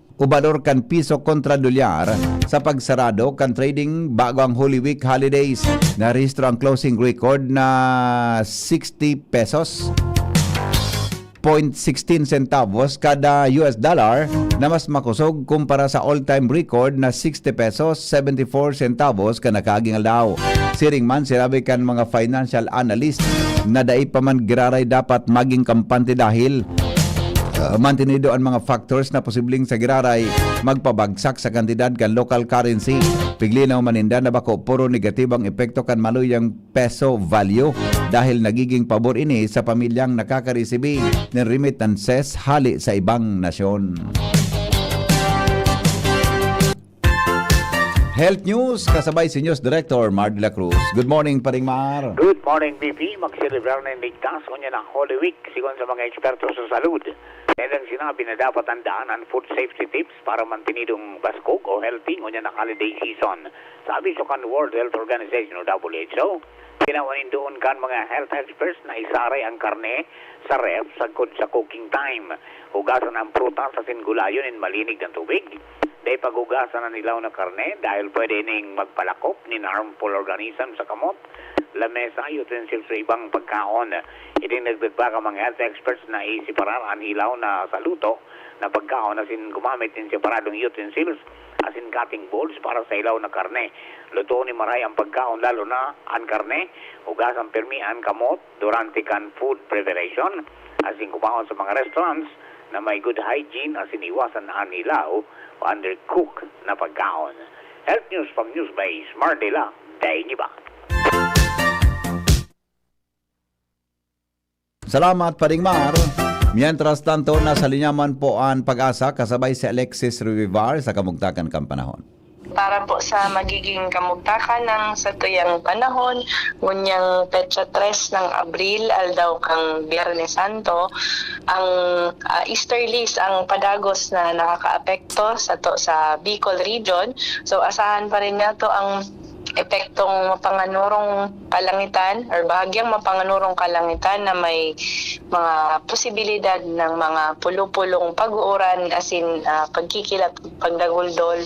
kan piso kontra dolyar sa pagsarado kan trading bago ang Holy Week holidays. Narehistro ang closing record na 60 pesos 0.16 centavos kada US dollar na mas makusog kumpara sa all-time record na 60 pesos 74 centavos kada kaaging aldaw. Siring man sirabi kan mga financial analyst na dai pa man giraray dapat maging kampante dahil mantinido ang mga factors na posibleng sa giraray magpabagsak sa kantidad kan local currency. Piglinaw maninda na bako puro negatibang epekto kan maluyang peso value dahil nagiging pabor ini sa pamilyang nakaka-resibi ng remittances hali sa ibang nasyon. Health News kasabay si News Director Mar de la Cruz. Good morning, Paring Mar.
Good morning, BP. Magsilibrar na yung ligtas o niya ng Holy Week sigon sa mga eksperto sa salud. Meron sinabi na dapat tandaan ang food safety tips para mantinidong baskog o healthy o niya ng holiday season. Sabi sa kan World Health Organization o WHO, ginawanin doon kan mga health experts na isaray ang karne sa ref sa cooking time. Hugasan ang prutas sa singulayon in malinig ng tubig. Dahil paghugasan na nilaw na karne dahil pwede ning magpalakop ni harmful organism sa kamot, lamesa, utensils sa ibang pagkaon. Itinagdag pa ka mga health experts na isiparar ang hilaw na sa luto na pagkaon asin gumamit din separadong utensils asin cutting boards para sa hilaw na karne. Luto ni maray ang pagkaon lalo na ang karne, hugasan permi ang kamot durante kan food preparation asin kumaon sa mga restaurants na may good hygiene asin iwasan ang hilaw o undercook na pagkaon. Health News from Newsbase, Mardela, Dainiba.
Salamat, Paring Mar. Mientras tanto, nasa linyaman po ang Pag-asa kasabay si Alexis Rivivar sa kamugtakan kang panahon.
Para po sa magiging kamugtakan ng sa tuyang panahon, ngunyang petsa 3 ng Abril, aldaw kang Biyernes Santo, ang easterlies ang padagos na nakakaapekto sa Bicol region. So asahan pa rin nato ang epektong mapanganurong kalangitan or bahagyang mapanganurong kalangitan na may mga posibilidad ng mga pulo-pulong pag-uuran asin pagkikilap, pagdaguldol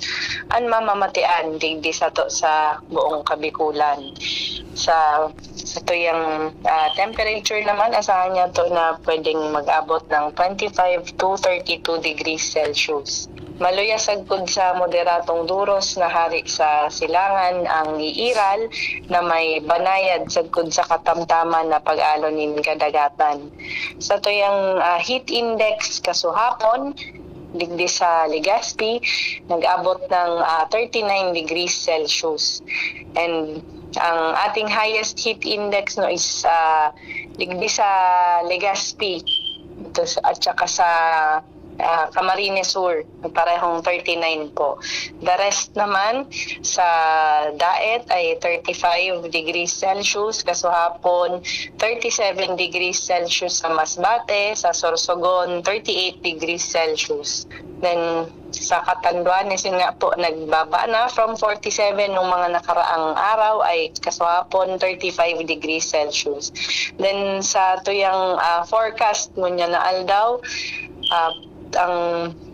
ang mamamatian digdi sa to sa buong Kabikulan. Sa tuyang temperature naman, asahan niya to na pwedeng mag-abot ng 25 to 32 degrees Celsius. Maluya sagkod sa moderatong duros na hari sa silangan ang iiral na may banayad sagkod sa katamtaman na pag-alonin kadagatan. Sa tuyang heat index kasuhapon, digdi sa Legazpi, nag-abot ng 39 degrees Celsius. And ang ating highest heat index is digdi sa Legazpi at saka sa Camarines Sur, parehong 39 po. The rest naman sa Daet ay 35 degrees Celsius, kasuhapon 37 degrees Celsius sa Masbate, sa Sorsogon 38 degrees Celsius. Then sa Catanduanes yun nga po nagbaba na from 47 nung mga nakaraang araw ay kasuhapon 35 degrees Celsius. Then sa tuyang forecast ngunya na aldaw, ang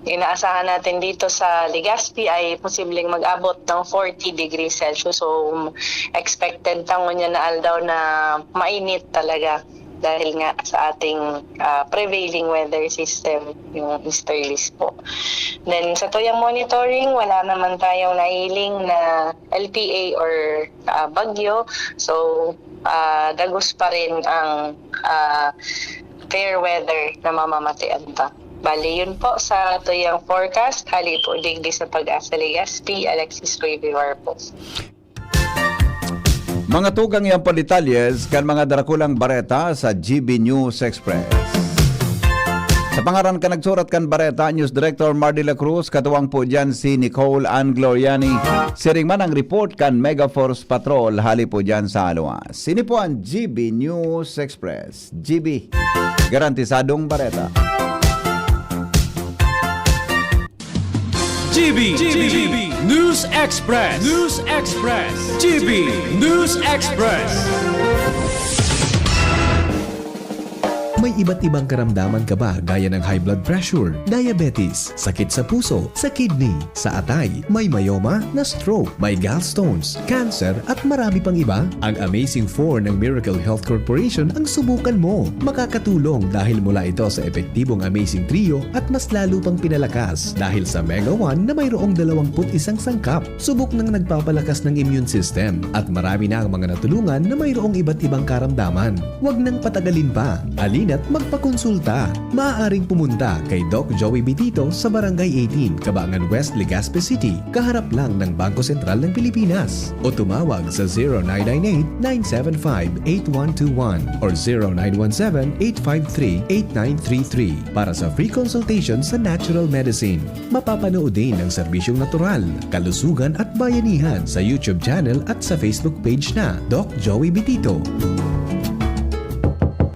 inaasahan natin dito sa Legazpi ay posibleng mag-abot ng 40 degrees Celsius. So, expected tango niya na aldaw na mainit talaga dahil nga sa ating prevailing weather system, yung easterlies po. Then, sa tuyang monitoring, wala naman tayong nahiling na LPA or bagyo. So, dagos pa rin ang fair weather na mamamatian pa. Bali, yun po sa tuyang forecast. Hali po digdi sa Pag-asa Legazpi, Alexis Rivivar po.
Mga tugang yang palitalyes kan mga darakulang bareta sa GB News Express. Sa pangaran ka nagsurat kan bareta, News Director Mar de la Cruz, katuwang po dyan si Nicole Ann Gloriani. Siring man ang report kan Mega Force Patrol, hali po dyan sa Aluas. Sini po ang GB News Express. GB, garantisadong bareta.
GB News Express. News Express. GB News Express.
May iba't ibang karamdaman ka ba gaya ng high blood pressure, diabetes, sakit sa puso, sa kidney, sa atay, may myoma, na stroke, may gallstones, cancer at marami pang iba? Ang Amazing 4 ng Miracle Health Corporation ang subukan mo. Makakatulong dahil mula ito sa epektibong Amazing Trio at mas lalo pang pinalakas dahil sa Mega 1 na mayroong 21 sangkap. Subok ng nagpapalakas ng immune system at marami na ang mga natulungan na mayroong iba't ibang karamdaman. Huwag nang patagalin pa. Alina't at magpakonsulta. Maaaring pumunta kay Doc Joey Bitito sa Barangay 18, Cabangan West, Legazpi City, kaharap lang ng Bangko Sentral ng Pilipinas. O tumawag sa 0998-975-8121 or 0917-853-8933 para sa free consultation sa natural medicine. Mapapanood din ang serbisyong natural, kalusugan at bayanihan sa YouTube channel at sa Facebook page na Doc Joey Bitito.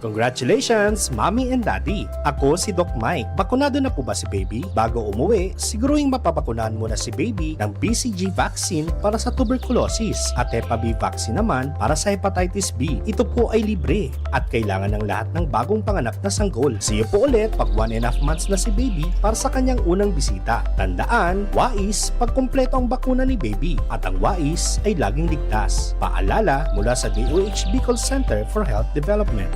Congratulations, Mommy and Daddy! Ako si Doc Mike. Bakunado na po ba si Baby? Bago umuwi, siguruhin mapapakunahan muna si Baby ng BCG vaccine para sa tuberculosis at Hep B vaccine naman para sa hepatitis B. Ito po ay libre at kailangan ng lahat ng bagong panganak na sanggol. See you po ulit pag 1.5 months na si Baby para sa kanyang unang bisita. Tandaan, wais pag kumpleto ang bakuna ni Baby at ang wais ay laging ligtas. Paalala mula sa DOH Bicol Center for Health Development.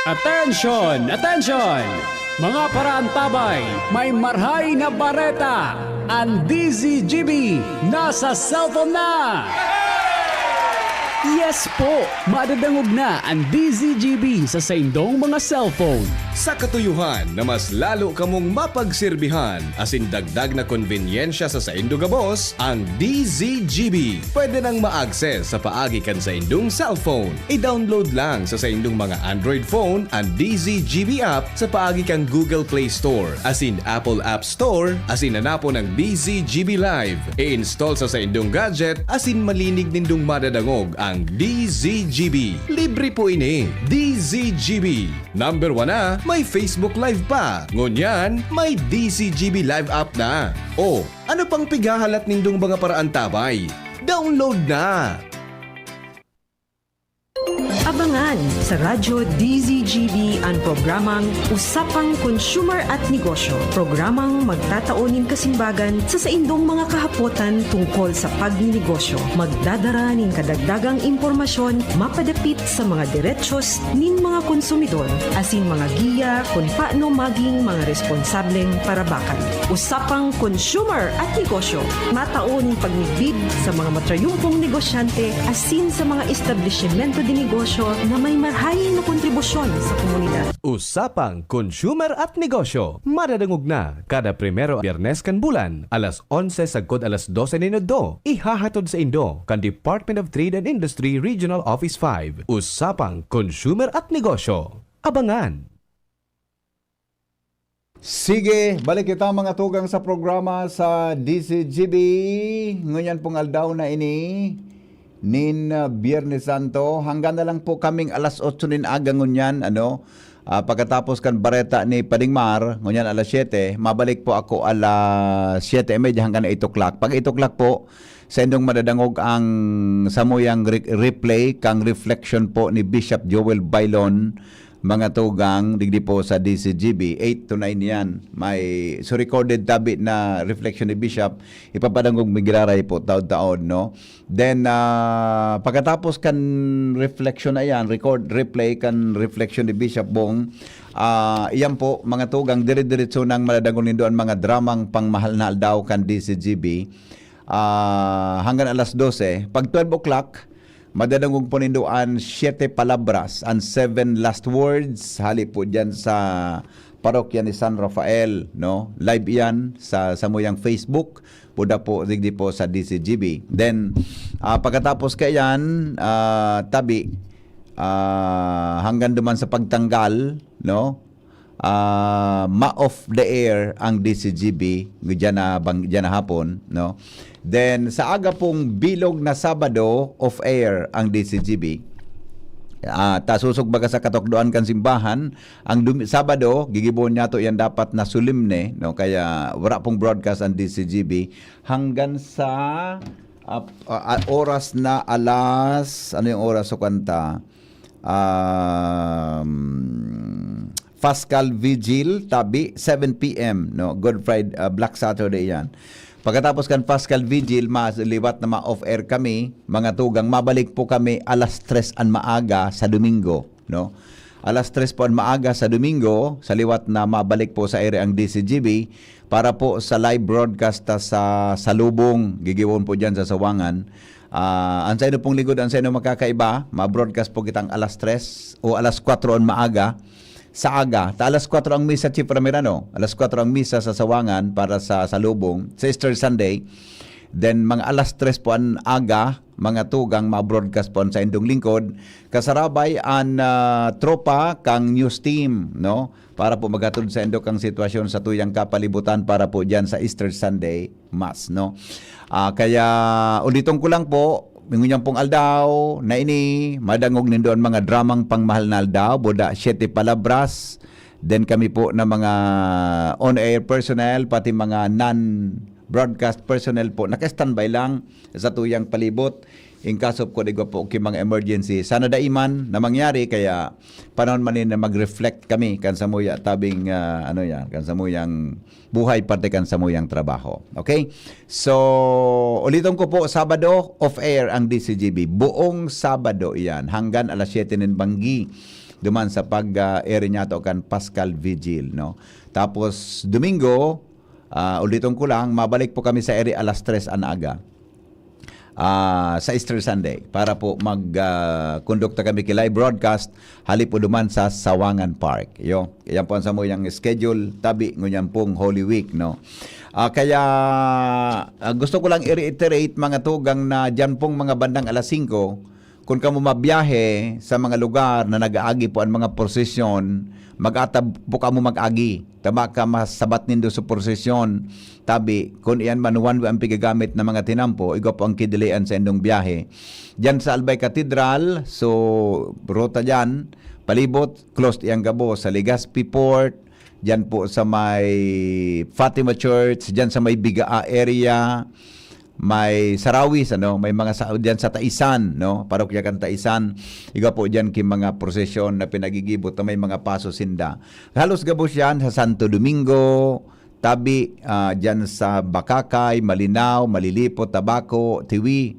Attention! Attention! Mga parantabay, may marhay na bareta! Ang DZGB nasa cellphone na! Yes po! Madadangog na ang DZGB sa saindong mga cellphone.
Sa katuyuhan na mas lalo kamong mapagsilbihan asin dagdag na konbinyensya sa saindo gabos, ang DZGB pwede nang ma-access sa paagi kan sa indong cellphone. I-download lang sa saindong mga Android phone ang DZGB app sa paagi kang Google Play Store asin Apple App Store asin hanapon ng DZGB Live. I-install sa saindong gadget asin malinig nindong madadangog ang DZGB. Libre po ini. DZGB. Number 1 na, may Facebook Live pa. Ngunyan, may DZGB Live app na. O, ano pang pigahalat nindong mga paraan tabay? Download na!
Abangan sa Radyo DZGB ang programang Usapang Consumer at Negosyo. Programang magtataunin kasimbagan sa saindong mga kahapotan tungkol sa pagninegosyo. Magdadara ning kadagdagang impormasyon mapadapit sa mga diretsyon nin mga konsumidor asin mga giya kung paano maging mga responsableng parabakan. Usapang Consumer at Negosyo. Matauning pagnigbid sa mga matrayumpong negosyante asin sa mga establishmento de negosyo na may marhay na kontribusyon sa komunidad.
Usapang Consumer at Negosyo. Madadangog na kada primero Biyernes kan bulan, alas 11 sagkod alas 12 minuto. Ihahatod sa Indo kan Department of Trade and Industry Regional Office 5. Usapang Consumer at Negosyo. Abangan!
Sige, balik kita mga tugang sa programa sa DCGB. Ngunyan pong aldaw na ini. Nin Biyernes Santo, hanggang na lang po kaming alas 8 nin aga ngunyan, pagkatapos kan bareta ni Padingmar, ngunyan alas 7, mabalik po ako alas 7:30 hanggang 8 o'clock. Pag 8 o'clock po, sa indong madadangog ang samuyang replay kang reflection po ni Bishop Joel Bailon, mga tugang, digdi po sa DCGB, 8 to 9 yan. May recorded tabi na reflection ni Bishop, ipapadangog migraray po taon-taon, no? Then, pagkatapos kan reflection na yan, replay kan reflection ni Bishop Bong, iyan po, mga tugang, dire-diretso ng madadangog nindoan mga dramang pangmahal na aldaw kan DCGB, hanggang alas 12. Pag 12 o'clock, madadangog po nindoan 7 palabras and 7 last words. Hali po dyan sa parokya ni San Rafael, no? Live yan sa samuyang Facebook. Puda po, digdi po sa DCGB. Then, pagkatapos kayan, tabi, hanggang duman sa pagtanggal, no? Ma-off the air ang DCGB dyan na hapon, no? Then sa aga pong bilog na Sabado, off air ang DCGB. Tasusog baga sa katukdoan kan simbahan ang Sabado gigibon niya to yan dapat na sulimne, no? Kaya wala pong broadcast ang DCGB hanggang sa oras na alas, ano yung oras so kanta, Paschal Vigil tabi 7 PM, no? Good Friday, Black Saturday yan. Pagkatapos kan Paschal Vigil, liwat na ma-off air kami, mga tugang, mabalik po kami alas 3 an maaga sa Domingo, no? Alas 3 po an maaga sa Domingo, sa liwat na mabalik po sa air ang DCGB para po sa live broadcast sa Salubong, gigiwon po diyan sa Sawangan. Ang sa inyo pong ligod, ang sa inyo makakaiba, ma-broadcast po kitang alas 3 o alas 4 on maaga. Sa aga, alas 4 ang misa Chief Ramirano, alas 4 ang misa sa Sawangan para sa Salubong, sa Easter Sunday. Then mga alas 3 po ang aga, mga tugang ma-broadcast po sa indong lingkod. Kasarabay ang tropa kang news team, no? Para po magatod sa indo kang sitwasyon sa tuyang kapalibutan para po diyan sa Easter Sunday Mass, no? Kaya uliton ko lang po, mingunyang pong aldaw na ini, madangog nindoon mga dramang pangmahal na aldaw, boda 7 palabras. Then kami po na mga on-air personnel, pati mga non-broadcast personnel po, naka-standby lang sa tuyang palibot. In case of kung po mga emergency, sana daiman na mangyari, kaya panahon man na mag-reflect kami kan sa muya tabing kan sa muyang buhay pati kan sa muyang trabaho. Okay? So, ulitin ko po, Sabado off-air ang DCGB. Buong Sabado iyan hanggang alas 7 ng Banggi. Duman sa pag-air niya to kan Pascal Vigil, no? Tapos Domingo, ulitin ko lang, mabalik po kami sa ere alas 3 ang aga. Sa Easter Sunday para po mag-kondukta kami kay live broadcast halip po duman sa Sawangan Park. Yan po ang sa mo yung schedule tabi ngunyan pong Holy Week, no? Kaya gusto ko lang i-reiterate mga tugang na dyan pong mga bandang alas 5, kung kamo mabiyahe sa mga lugar na nag-aagi po ang mga prosesyon, mag-atab po kamo mag-agi. Tama ka masabat nindo sa prosesyon. Tabi, kung iyan man one way ang pigagamit ng mga tinampo, igo po ang kidilian sa indong biyahe. Diyan sa Albay Cathedral, so rota dyan, palibot, closed iyang gabo sa Legazpi Port, diyan po sa may Fatima Church, diyan sa may Bigaa area, may Sarawis, may mga diyan sa Taisan, no? Parokya kan Taisan. Iga po diyan ki mga prosesyon na pinagigibot na may mga paso sinda. Halos gabos yan sa Santo Domingo, tabi diyan sa Bakakay, Malinaw, Malilipo, Tabaco, Tiwi,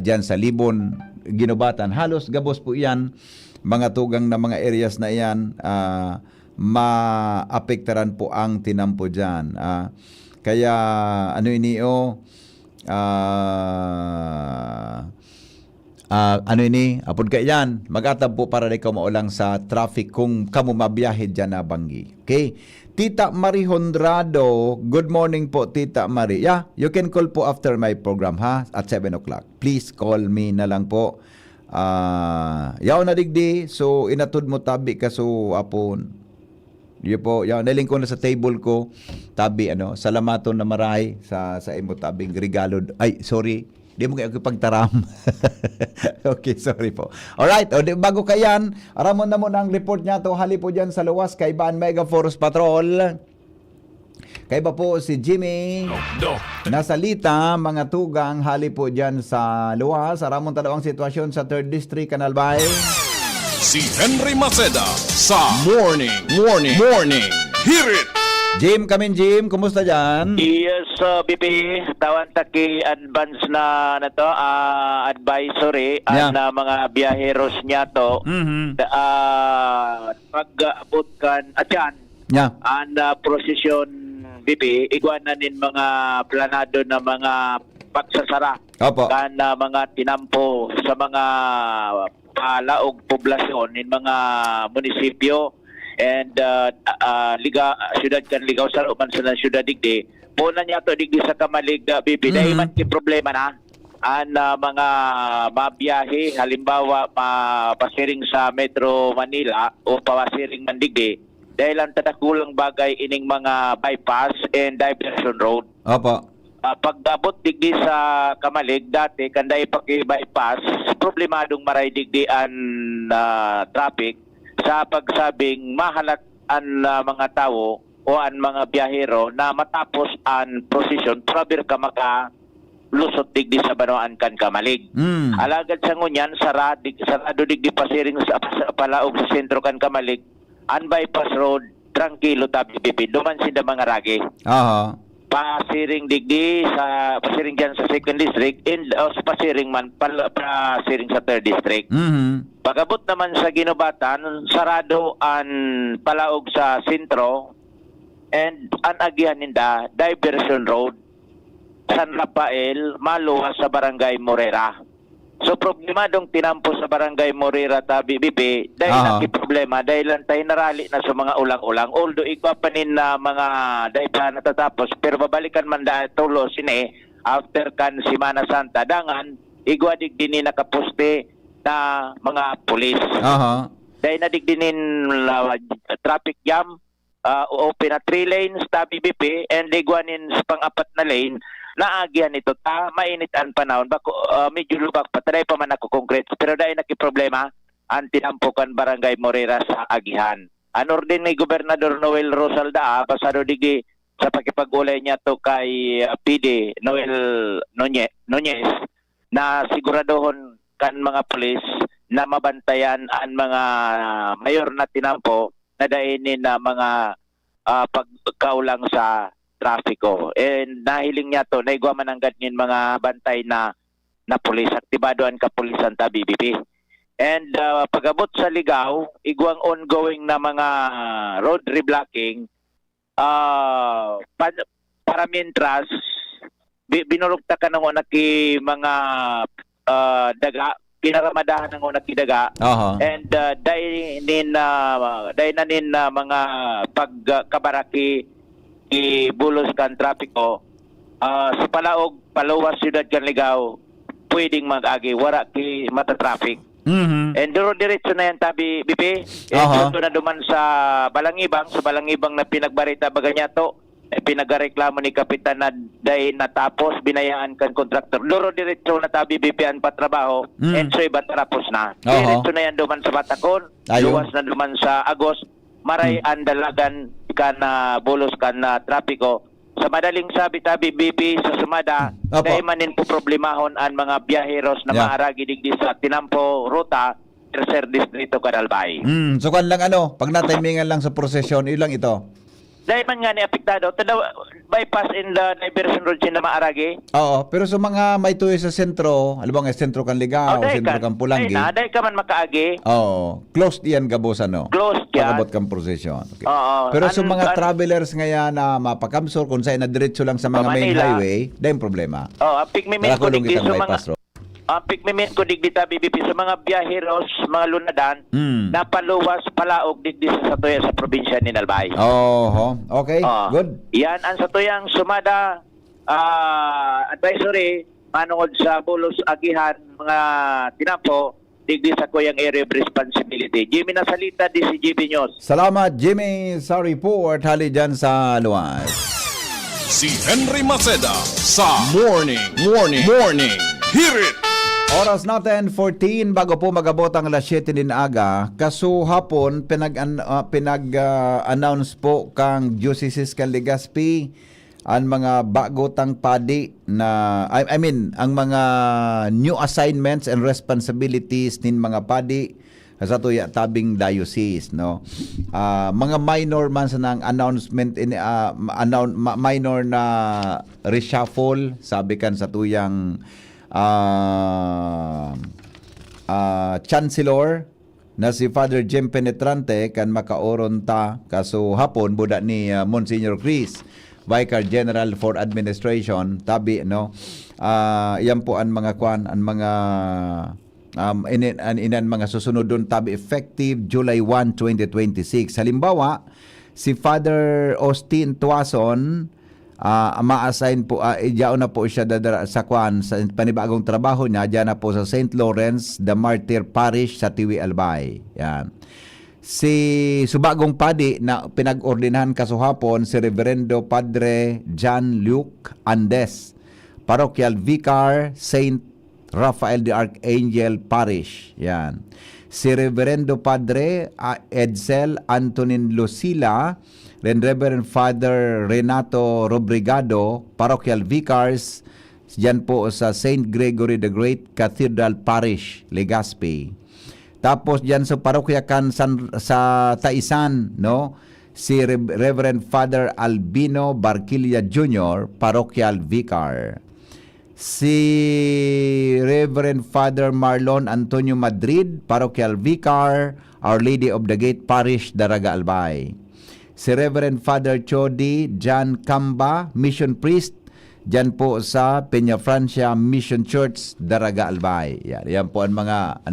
diyan sa Libon, Ginubatan. Halos gabos po yan, mga tugang na mga areas na iyan, maapektaran po ang tinampo diyan. Kaya apod ka yan, mag-atab po para di ka maulang sa traffic kung kamo mabiyahe dyan na Banggi. Okay? Tita Marie Honrado, good morning po, Tita Marie. Yeah, you can call po after my program, ha? At 7 o'clock. Please call me na lang po. Yaw na digdi, so inatud mo tabi ka so apon. Yo po, naling ko na sa table ko. Tabi, salamaton na maray sa imo tabing regalo. Ay, sorry. Di mo kayo pagtaram. Okay, sorry po. Alright, bago ka yan, aramon na mo na ang report niya to. Hali po dyan sa luwas kay Ban Mega Force Patrol. Kay ba po si Jimmy Nasalita, mga tugang, hali po dyan sa luwas. Aramon talawang sitwasyon sa 3rd District, Canalbay.
Si Henry Maceda sa Morning Hirit.
Jim, Jim, kumusta dyan?
Yes, BP, tawan taki advance na to, advisory ang mga biyaheros niya to. Pag-abot kan atyan. Ang prosesyon, BP, igwananin mga planado na mga pagsasara.
Opo.
Kan mga tinampo sa mga palaog poblasyon in mga munisipyo and syudad kan Ligaw sa uman sa syudad digdi muna niya to digdi sa Kamalig BP dahil man ki problema na ang mga mabiyahe halimbawa pasiring sa Metro Manila o pasiring man digdi dahil ang tadakulang bagay ining mga bypass and diversion road.
Opo.
Pagdabot digdi sa Kamalig dati kanday paki-bypass problemadong maray digdi ang traffic sa pagsabing mahalat ang mga tao o ang mga biyahero na matapos ang prosesyon probir ka maka lusot digdi sa Banoan kan Kamalig. Alagad sa ngunyan sarado digdi pasiring sa palaog sa sentro kan Kamalig ang bypass road tranquilo tabi BP duman sila mga ragi. Pasiring digdi sa pasiring dyan sa 2nd District and pasiring man pasiring sa 3rd District. Pagabot naman sa Ginubatan, sarado ang palaog sa sentro and ang agihan ninda diversion road. San Rafael, maluwas sa Barangay Morera. So problema dong tinampo sa Barangay Morera tabi bibi dahil problema dahil lang tayo narali na sa mga ulang-ulang. Although igpapanin na mga dahil pa natatapos pero babalikan man dahil tulo sine after kan Semana Santa dangan igwadig din nakaposte na mga pulis. Dahil nadigdinin traffic jam, open na 3 lanes tabi bibi and ligwanin sa pang-apat na lane naagyan ito mainit ang panahon bako medyo lubak pa taday pa man ako concrete pero dahil nakiproblema ang tinampukan Barangay Morera sa agihan. Anordin ni Gobernador Noel Rosalda pasado digi sa pakipag-ulay niya to kay PD Noel Nunez na siguradohon kan mga pulis na mabantayan ang mga mayor na tinampo na dainin na mga pagkaulang sa trafiko. And nahiling niya to, naigwa man ang ganyan mga bantay na pulis, aktibadoan kapulisan ta BBP. And pag-abot sa Ligaw, igwang ongoing na mga road reblocking, para mintras, binurukta ka ng unaki mga daga, pinaramadahan ng unaki daga, and dahil na nin mga pagkabaraki ibulos kan trapiko sa palaog paluwas siyudad kan Ligaw pwedeng mag-agi wala ki mata traffic and diretso na yan tabi bibi doon na duman sa Balangibang na pinagbarita baga niya to pinagareklamo ni Kapitan na dahil natapos binayaan kan kontraktor diretso na tabi bibi ang patrabaho and so iba tapos na diretso na yan duman sa Batakon luwas na duman sa Agos maray ang dalagan ka na bolos ka na trapiko. Sa madaling sabi tabi BP sa sumada, dahil manin po problemahon ang mga biyaheros na maaragi digdi sa tinampo ruta tercer distrito Kadalbay.
So kan lang pag natimingan lang sa prosesyon, ilang ito?
Dahil man nga ni apektado, bypass in the diversion road na maaragi.
Oo, pero sa mga may tuyo sa sentro, alam mo nga sentro kan Ligaw, sentro kan Pulangi.
Dahil ka man makaagi.
Oo, closed yan gabusan
Closed yan.
Pag-abot kang prosesyon. Okay. Pero sa mga travelers ngayon na mapakamsor, kung saan na diretso lang sa mga main highway, dahil problema.
Ang pigmimit ko digdi sa mga pigmimit ko digdi tabi BP sa mga biyaheros, mga lunadan, na paluwas palaog digdi sa Satuya sa probinsya ni Albay.
Okay, good.
Yan ang Satuyang sumada advisory manungod sa bulos agihan mga tinampo digdi sa kuyang area of responsibility. Jimmy Nasalita, DCGB News.
Salamat Jimmy sa report hali dyan sa luwas.
Si Henry Maceda sa Morning Hear It!
Oras natin 14 bago po magabot ang alas 7 din aga. Kaso hapon pinag-announce po kang Diocese kan Legazpi ang mga bagotang padi na I mean ang mga new assignments and responsibilities nin mga padi sa tuya tabing diocese mga minor man sa nang announcement minor na reshuffle sabi kan sa tuyang Chancellor na si Father Jem Penetrante kan makaoron ta kaso hapon buda ni Monsignor Chris Vicar General for Administration tabi yan po ang mga inan mga susunod doon tabi effective July 1, 2026. Halimbawa si Father Austin Tuason ma-assign po diyan na po siya sa sa panibagong trabaho niya diyan na po sa St. Lawrence the Martyr Parish sa Tiwi Albay. Yan. Si subagong padi na pinag-ordinahan kasuhapon si Reverendo Padre John Luke Andes, Parochial Vicar St. Raphael the Archangel Parish. Yan. Si Reverendo Padre Edsel Antonin Lucila, Reverend Father Renato Robrigado, Parochial Vicars, diyan po sa St. Gregory the Great Cathedral Parish, Legazpi. Tapos diyan sa parokya kan sa Taisan, si Reverend Father Albino Barquilla Jr., Parochial Vicar. Si Reverend Father Marlon Antonio Madrid, Parochial Vicar, Our Lady of the Gate Parish, Daraga Albay. Si Reverend Father Chody John Camba, Mission Priest, Diyan po sa Peña Francia Mission Church, Daraga Albay. Yan po ang mga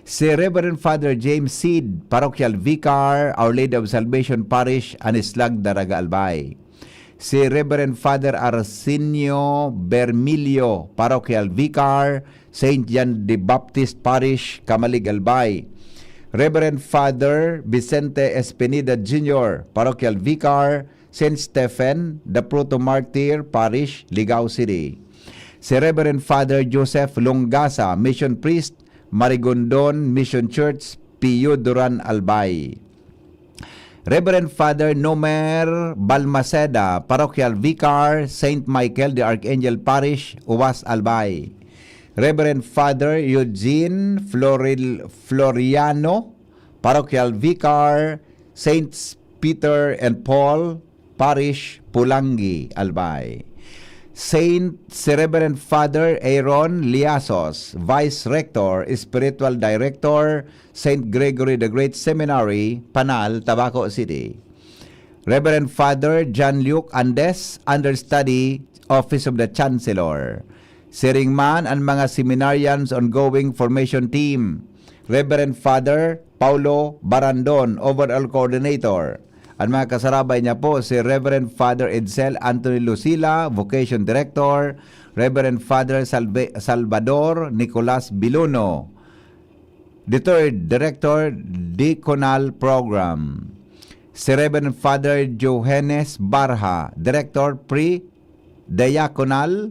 si Reverend Father James Seed, Parochial Vicar, Our Lady of Salvation Parish, Anislag, Daraga Albay. Si Reverend Father Arsenio Bermilio, Parochial Vicar, St. John the Baptist Parish, Kamalig Albay. Reverend Father Vicente Espinida Jr., Parochial Vicar, St. Stephen, the Proto-Martyr Parish, Ligao City. Si Reverend Father Joseph Longasa, Mission Priest, Marigondon Mission Church, Pio Duran Albay. Reverend Father Nomer Balmaceda, Parochial Vicar, St. Michael the Archangel Parish, Uwas Albay. Reverend Father Eugene Floriano, Parochial Vicar, Saints Peter and Paul Parish, Pulangi, Albay. Si Reverend Father Aaron Liasos, Vice Rector, Spiritual Director, St. Gregory the Great Seminary, Panal, Tabaco City. Reverend Father John Luke Andes, Understudy, Office of the Chancellor. Siringman ang mga seminarians ongoing formation team. Reverend Father Paulo Barandon, Overall Coordinator. Ang mga kasarabay niya po si Reverend Father Edsel Anthony Lucila, Vocation Director, Reverend Father Salvador Nicolas Biluno, the third Director, Deaconal Program. Si Reverend Father Johannes Barha, Director, Pre-Diaconal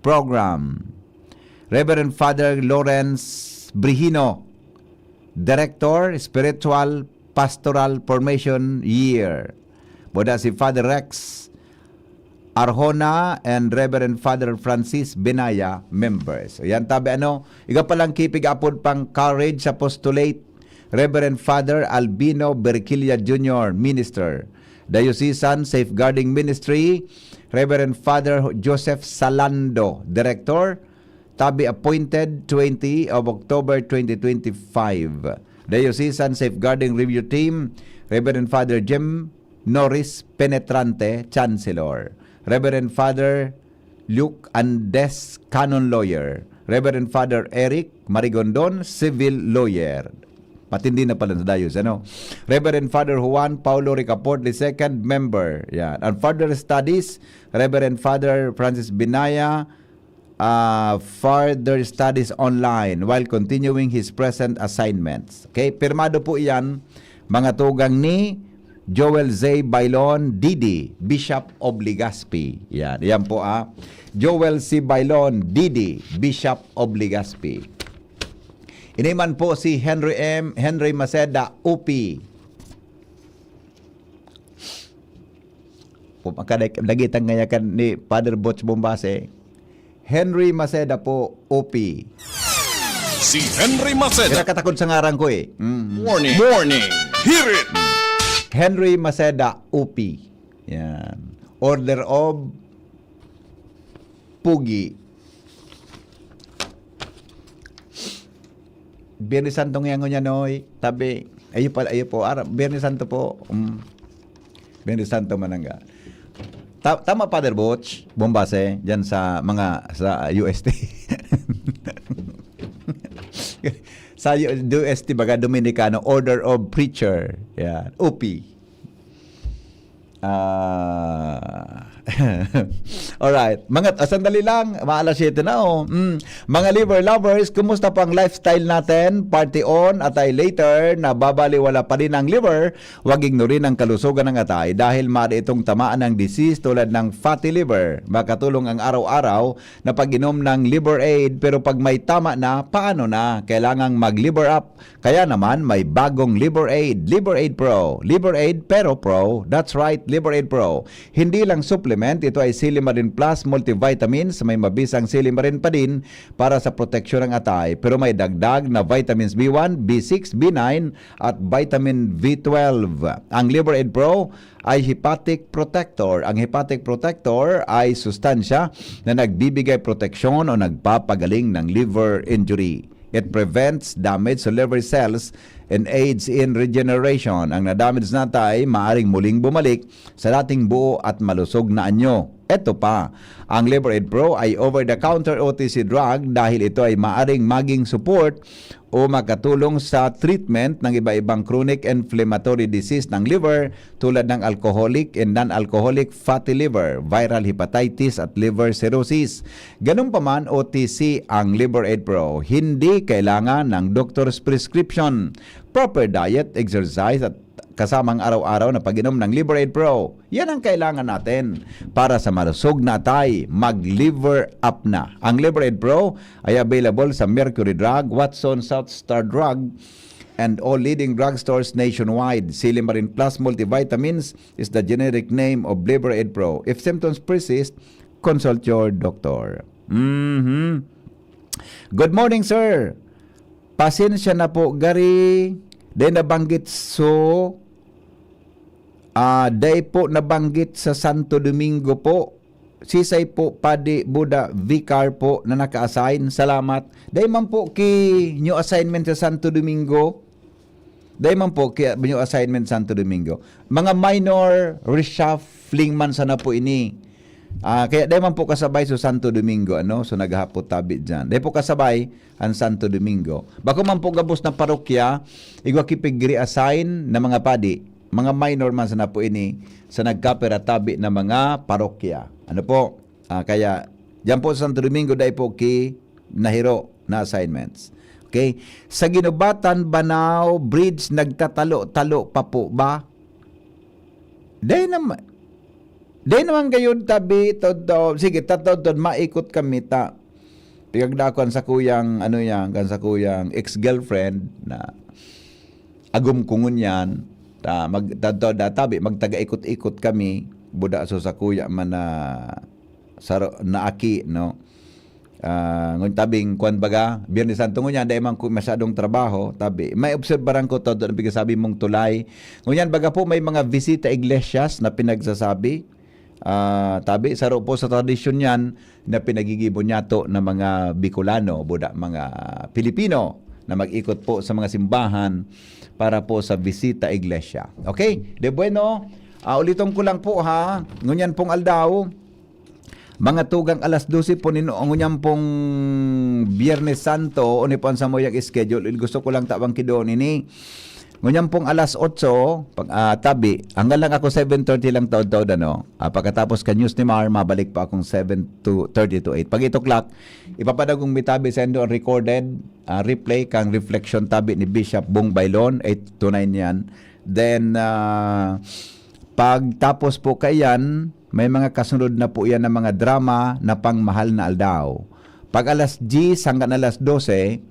Program. Reverend Father Lawrence Brihino, Director, Spiritual Pastoral Formation Year. Boda si Father Rex Arjona and Reverend Father Francis Benaya, members. So yan tabi iga palang kipig apod pang Courage Apostolate, Reverend Father Albino Berquilla Jr., Minister. Diocesan Safeguarding Ministry, Reverend Father Joseph Salando, Director. Tabi appointed 20 of October 2025. Diocesan Safeguarding Review Team, Reverend Father Jim Norris Penetrante, Chancellor. Reverend Father Luke Andes, Canon Lawyer. Reverend Father Eric Marigondon, Civil Lawyer. Matindi na pala sa Diyos, Reverend Father Juan Paulo Ricaport II, member. Yan. And further studies, Reverend Father Francis Binaya, further studies online while continuing his present assignments. Okay, pirmado po iyan, mga tugang ni Joel Z. Bailon Didi, Bishop of Legazpi. Yan po Joel C. Bailon Didi, Bishop of Legazpi. Iniman po si Henry Maceda, UP. Nagitang ngayakan ni Father Butch Bombase. Henry Maceda po, OP.
Si Henry Maceda.
Kinakatakot sa ngarang ko
Morning. Hear it.
Henry Maceda, OP. Yan. Order of Pugi. Biyernes Santo ngayon niya tabi. Ayo po. Biyernes Santo po. Biyernes Santo manangga. Tama Father Butch Bombase diyan sa UST. Sa UST baga Dominicano, Order of Preacher. Yan, OP. Alright, sandali lang, maalas 7 na Mga liver lovers, kumusta pang lifestyle natin? Party on, atay later, na babaliwala pa rin ang liver. Huwag ignorin ang kalusugan ng atay dahil maaari itong tamaan ng disease tulad ng fatty liver. Makatulong ang araw-araw na pag-inom ng Liver Aid, pero pag may tama na, paano na? Kailangang mag-liver up. Kaya naman, may bagong Liver Aid, Liver Aid Pro. Liver Aid pero Pro. That's right, Liver Aid Pro. Hindi lang supplement, ito ay Silimarin Plus multivitamins, may mabisang silimarin pa din para sa proteksyon ng atay, pero may dagdag na vitamins B1, B6, B9 at vitamin B12. Ang Liver Aid Pro ay hepatic protector. Ang hepatic protector ay sustansya na nagbibigay proteksyon o nagpapagaling ng liver injury. It prevents damage to liver cells and aids in regeneration. Ang nadamage na atay maaring muling bumalik sa dating buo at malusog na anyo. Ito pa, ang Liver Aid Pro ay over-the-counter OTC drug dahil ito ay maaring maging support o makatulong sa treatment ng iba-ibang chronic inflammatory disease ng liver tulad ng alcoholic and non-alcoholic fatty liver, viral hepatitis at liver cirrhosis. Ganun pa man, OTC ang Liver Aid Pro. Hindi kailangan ng doctor's prescription. Proper diet, exercise at kasamang araw-araw na pag-inom ng Liver Aid Pro. Yan ang kailangan natin para sa malusog na tay, mag-liver up na. Ang Liver Aid Pro ay available sa Mercury Drug, Watson, South Star Drug, and all leading drugstores nationwide. Silimarin Plus Multivitamins is the generic name of Liver Aid Pro. If symptoms persist, consult your doctor. Good morning, sir. Pasensya na po, Gary. Day nabanggit day po nabanggit sa Santo Domingo po. Sisay po Padi Buda Vicar po na naka-assign. Salamat. Day man po ki new assignment sa Santo Domingo. Day man po ki new assignment Santo Domingo. Mga minor reshuffling man sana po ini. Kaya day man po kasabay sa Santo Domingo, ano? So naghapot tabi dyan. Day po kasabay ang Santo Domingo. Bako man po gabos na parokya, igwa kipig re-assign na mga padi. Mga minor man sana po ini sa nagkapera tabi na mga parokya. Ano po? Kaya dyan po sa Santo Domingo day po ki nahiro na assignments. Okay? Sa Ginubatan, Banao Bridge, nagtatalo-talo pa po ba? Day naman gayon tabi todo. Sige, tatod maikot kami ta. Pigagdakon sa kuyang kan sa kuyang ex-girlfriend na agum kungon yan. Magtaga-ikot-ikot kami buda so sa kuya man na aki, no. Ngun tabing kuan baga Biyernes Santo ngunya day man ko masyadong trabaho tabi may obserbaran ko todo ang bigasabi mong tulay ngunyan baga po may mga bisita iglesias na pinagsasabi tabi saro po sa tradisyon yan na pinagigibon nyato ng mga Bicolano buda mga Pilipino na mag-ikot po sa mga simbahan para po sa bisita iglesia. Okay? De bueno, ulitom ko lang po ha. Ngunyan pong aldaw, mga tugang alas 12 po ngunyan pong Biyernes Santo o ni po sa moyang schedule. Gusto ko lang tabang kidoon ini. Ngunyan pong alas 8, tabi, hanggang lang ako 7:30 lang taod-taod ano. Pagkatapos ka news ni Mar, mabalik pa akong 7:30 to 8. Pag 8 o'clock, ipapadagong mitabi sa endo recorded replay kang reflection tabi ni Bishop Bong Bailon, 8 to 9 yan. Then, pagtapos po kayan, may mga kasunod na po yan ng mga drama na pangmahal na aldaw. Pag alas 10 hanggang alas 12,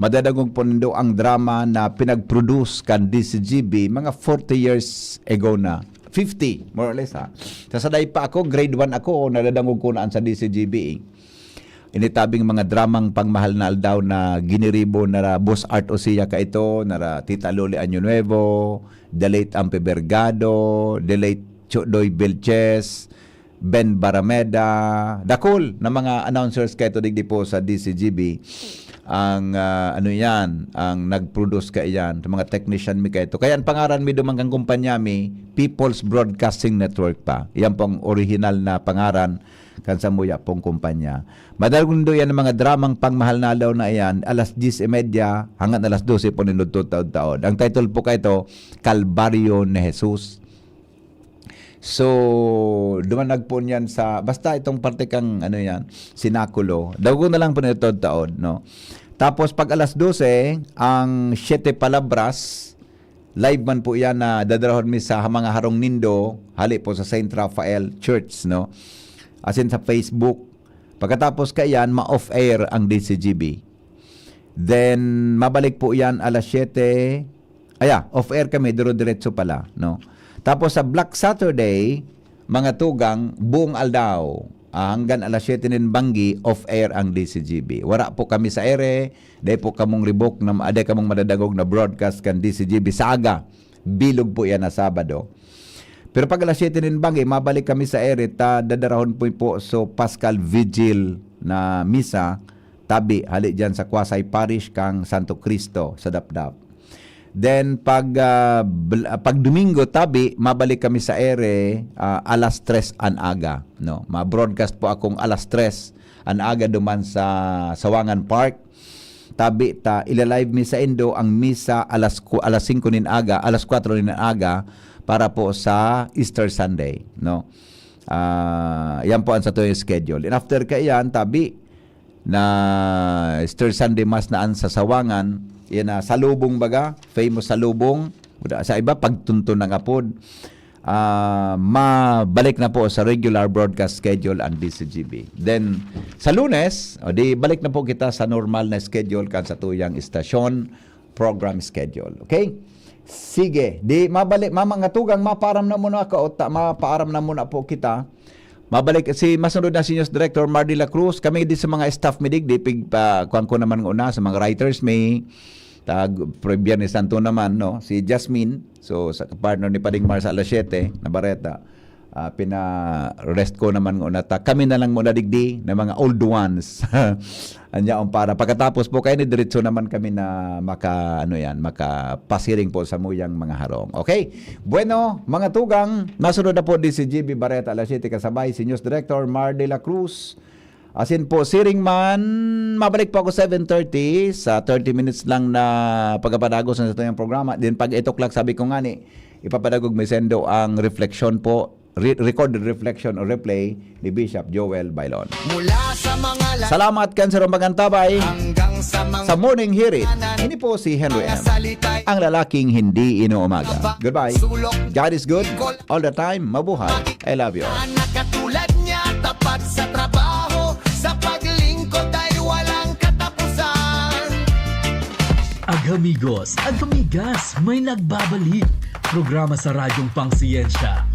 madadagong po nindo ang drama na pinag-produce kan DCGB mga 40 years ago na. 50, more or less ha. Sasaday pa ako, grade 1 ako, nadadangog ko naan sa DCGB. Initabing mga dramang pangmahal na aldaw na giniribo na Boss Art Osia ka ito, na Tita Loli Año Nuevo, the late Ampe Bergado, the late Chodoy Belches, Ben Barameda, dakol na mga announcers ka ito digdi po sa DCGB. Ang ang nag-produce ka iyan, mga technician mi ka ito. Kaya ang pangaran mi dumanggang kumpanya mi, People's Broadcasting Network pa. Iyan pong original na pangaran kan sa muya pong kumpanya. Madalong do yan ang mga dramang pangmahal na alaw na iyan, alas 10:30 hanggang alas 12 po nindot taon-taon. Ang title po ka ito, Kalbaryo ni Jesus. So, dumanag po niyan sa, basta itong parte kang, sinakulo. Dago na lang po nito taon, no? Tapos, pag alas 12, ang 7 palabras, live man po yan na dadarahon mi sa mga harong nindo, hali po sa St. Raphael Church, no? As in sa Facebook. Pagkatapos kayan, ma-off-air ang DCGB. Then, mabalik po yan alas 7. Off-air kami, duro-diretso pala, no? Tapos sa Black Saturday, mga tugang, buong aldaw, hanggang alas 7 nin banggi, off-air ang DCGB. Wala po kami sa ere, day po kamong ribok, day kamong madadagog na broadcast kan DCGB sa aga. Bilog po yan na Sabado. Pero pag alas 7 nin banggi, mabalik kami sa ere, dadarahon po so Paschal Vigil na misa, tabi, hali dyan sa Kwasay Parish kang Santo Cristo sa Dapdap. Then pag Domingo tabi, mabalik kami sa ere alas 3 an aga, no. Ma-broadcast po akong alas 3 an aga duman sa Sawangan Park. Tabi ta ilalive mi sa Indo ang misa alas 5 nin aga, alas 4 nin aga para po sa Easter Sunday, no. Yan po ang sa tuyong schedule. And after kayan tabi na Easter Sunday Mass naan sa Sawangan, yan na salubong baga, famous salubong. Sa iba pagtuntun ng apod. Mabalik na po sa regular broadcast schedule ang DCGB. Then sa Lunes, di balik na po kita sa normal na schedule kan sa tuyang istasyon program schedule. Okay? Sige, di mabalik mga tugang maparam na muna ka o mapaaram na muna po kita. Mabalik si masunod na Senior Director Mar de la Cruz. Kami di sa mga staff medik di kuan ko naman una sa mga writers may Biyernes Santo naman, no, si Jasmine, so sa partner ni Pading Mar sa alas 7 na Bareta, pina-rest ko naman una ta. Kami na lang muna digdi na mga old ones. Anya para pagkatapos po kayo ni diretso naman kami na makapasiring po sa muyang mga harong. Okay? Bueno, mga tugang, nasunod na po DCGB Bareta alas 7 kasabay si News Director Mar de la Cruz. Asin po, siring man, mabalik po ako 7:30 sa 30 minutes lang na pagpapadagos sa itong programa. Then pag 8 o'clock, sabi ko nga ni, ipapadagog may sendo ang reflection po, recorded reflection or replay ni Bishop Joel Bailon.
Mula sa mga
salamat kan sa Rombagantabay sa Morning Hirit. Ini po si Henry M. Ang lalaking hindi inuumaga. Goodbye. God is good all the time. Mabuhay. I love you all.
Nakatulad niya, tapat sa trabaho, sa paglingkod ay walang katapusan.
Agamigos, agamigas, may nagbabalik. Programa sa radyong pangsiyensya,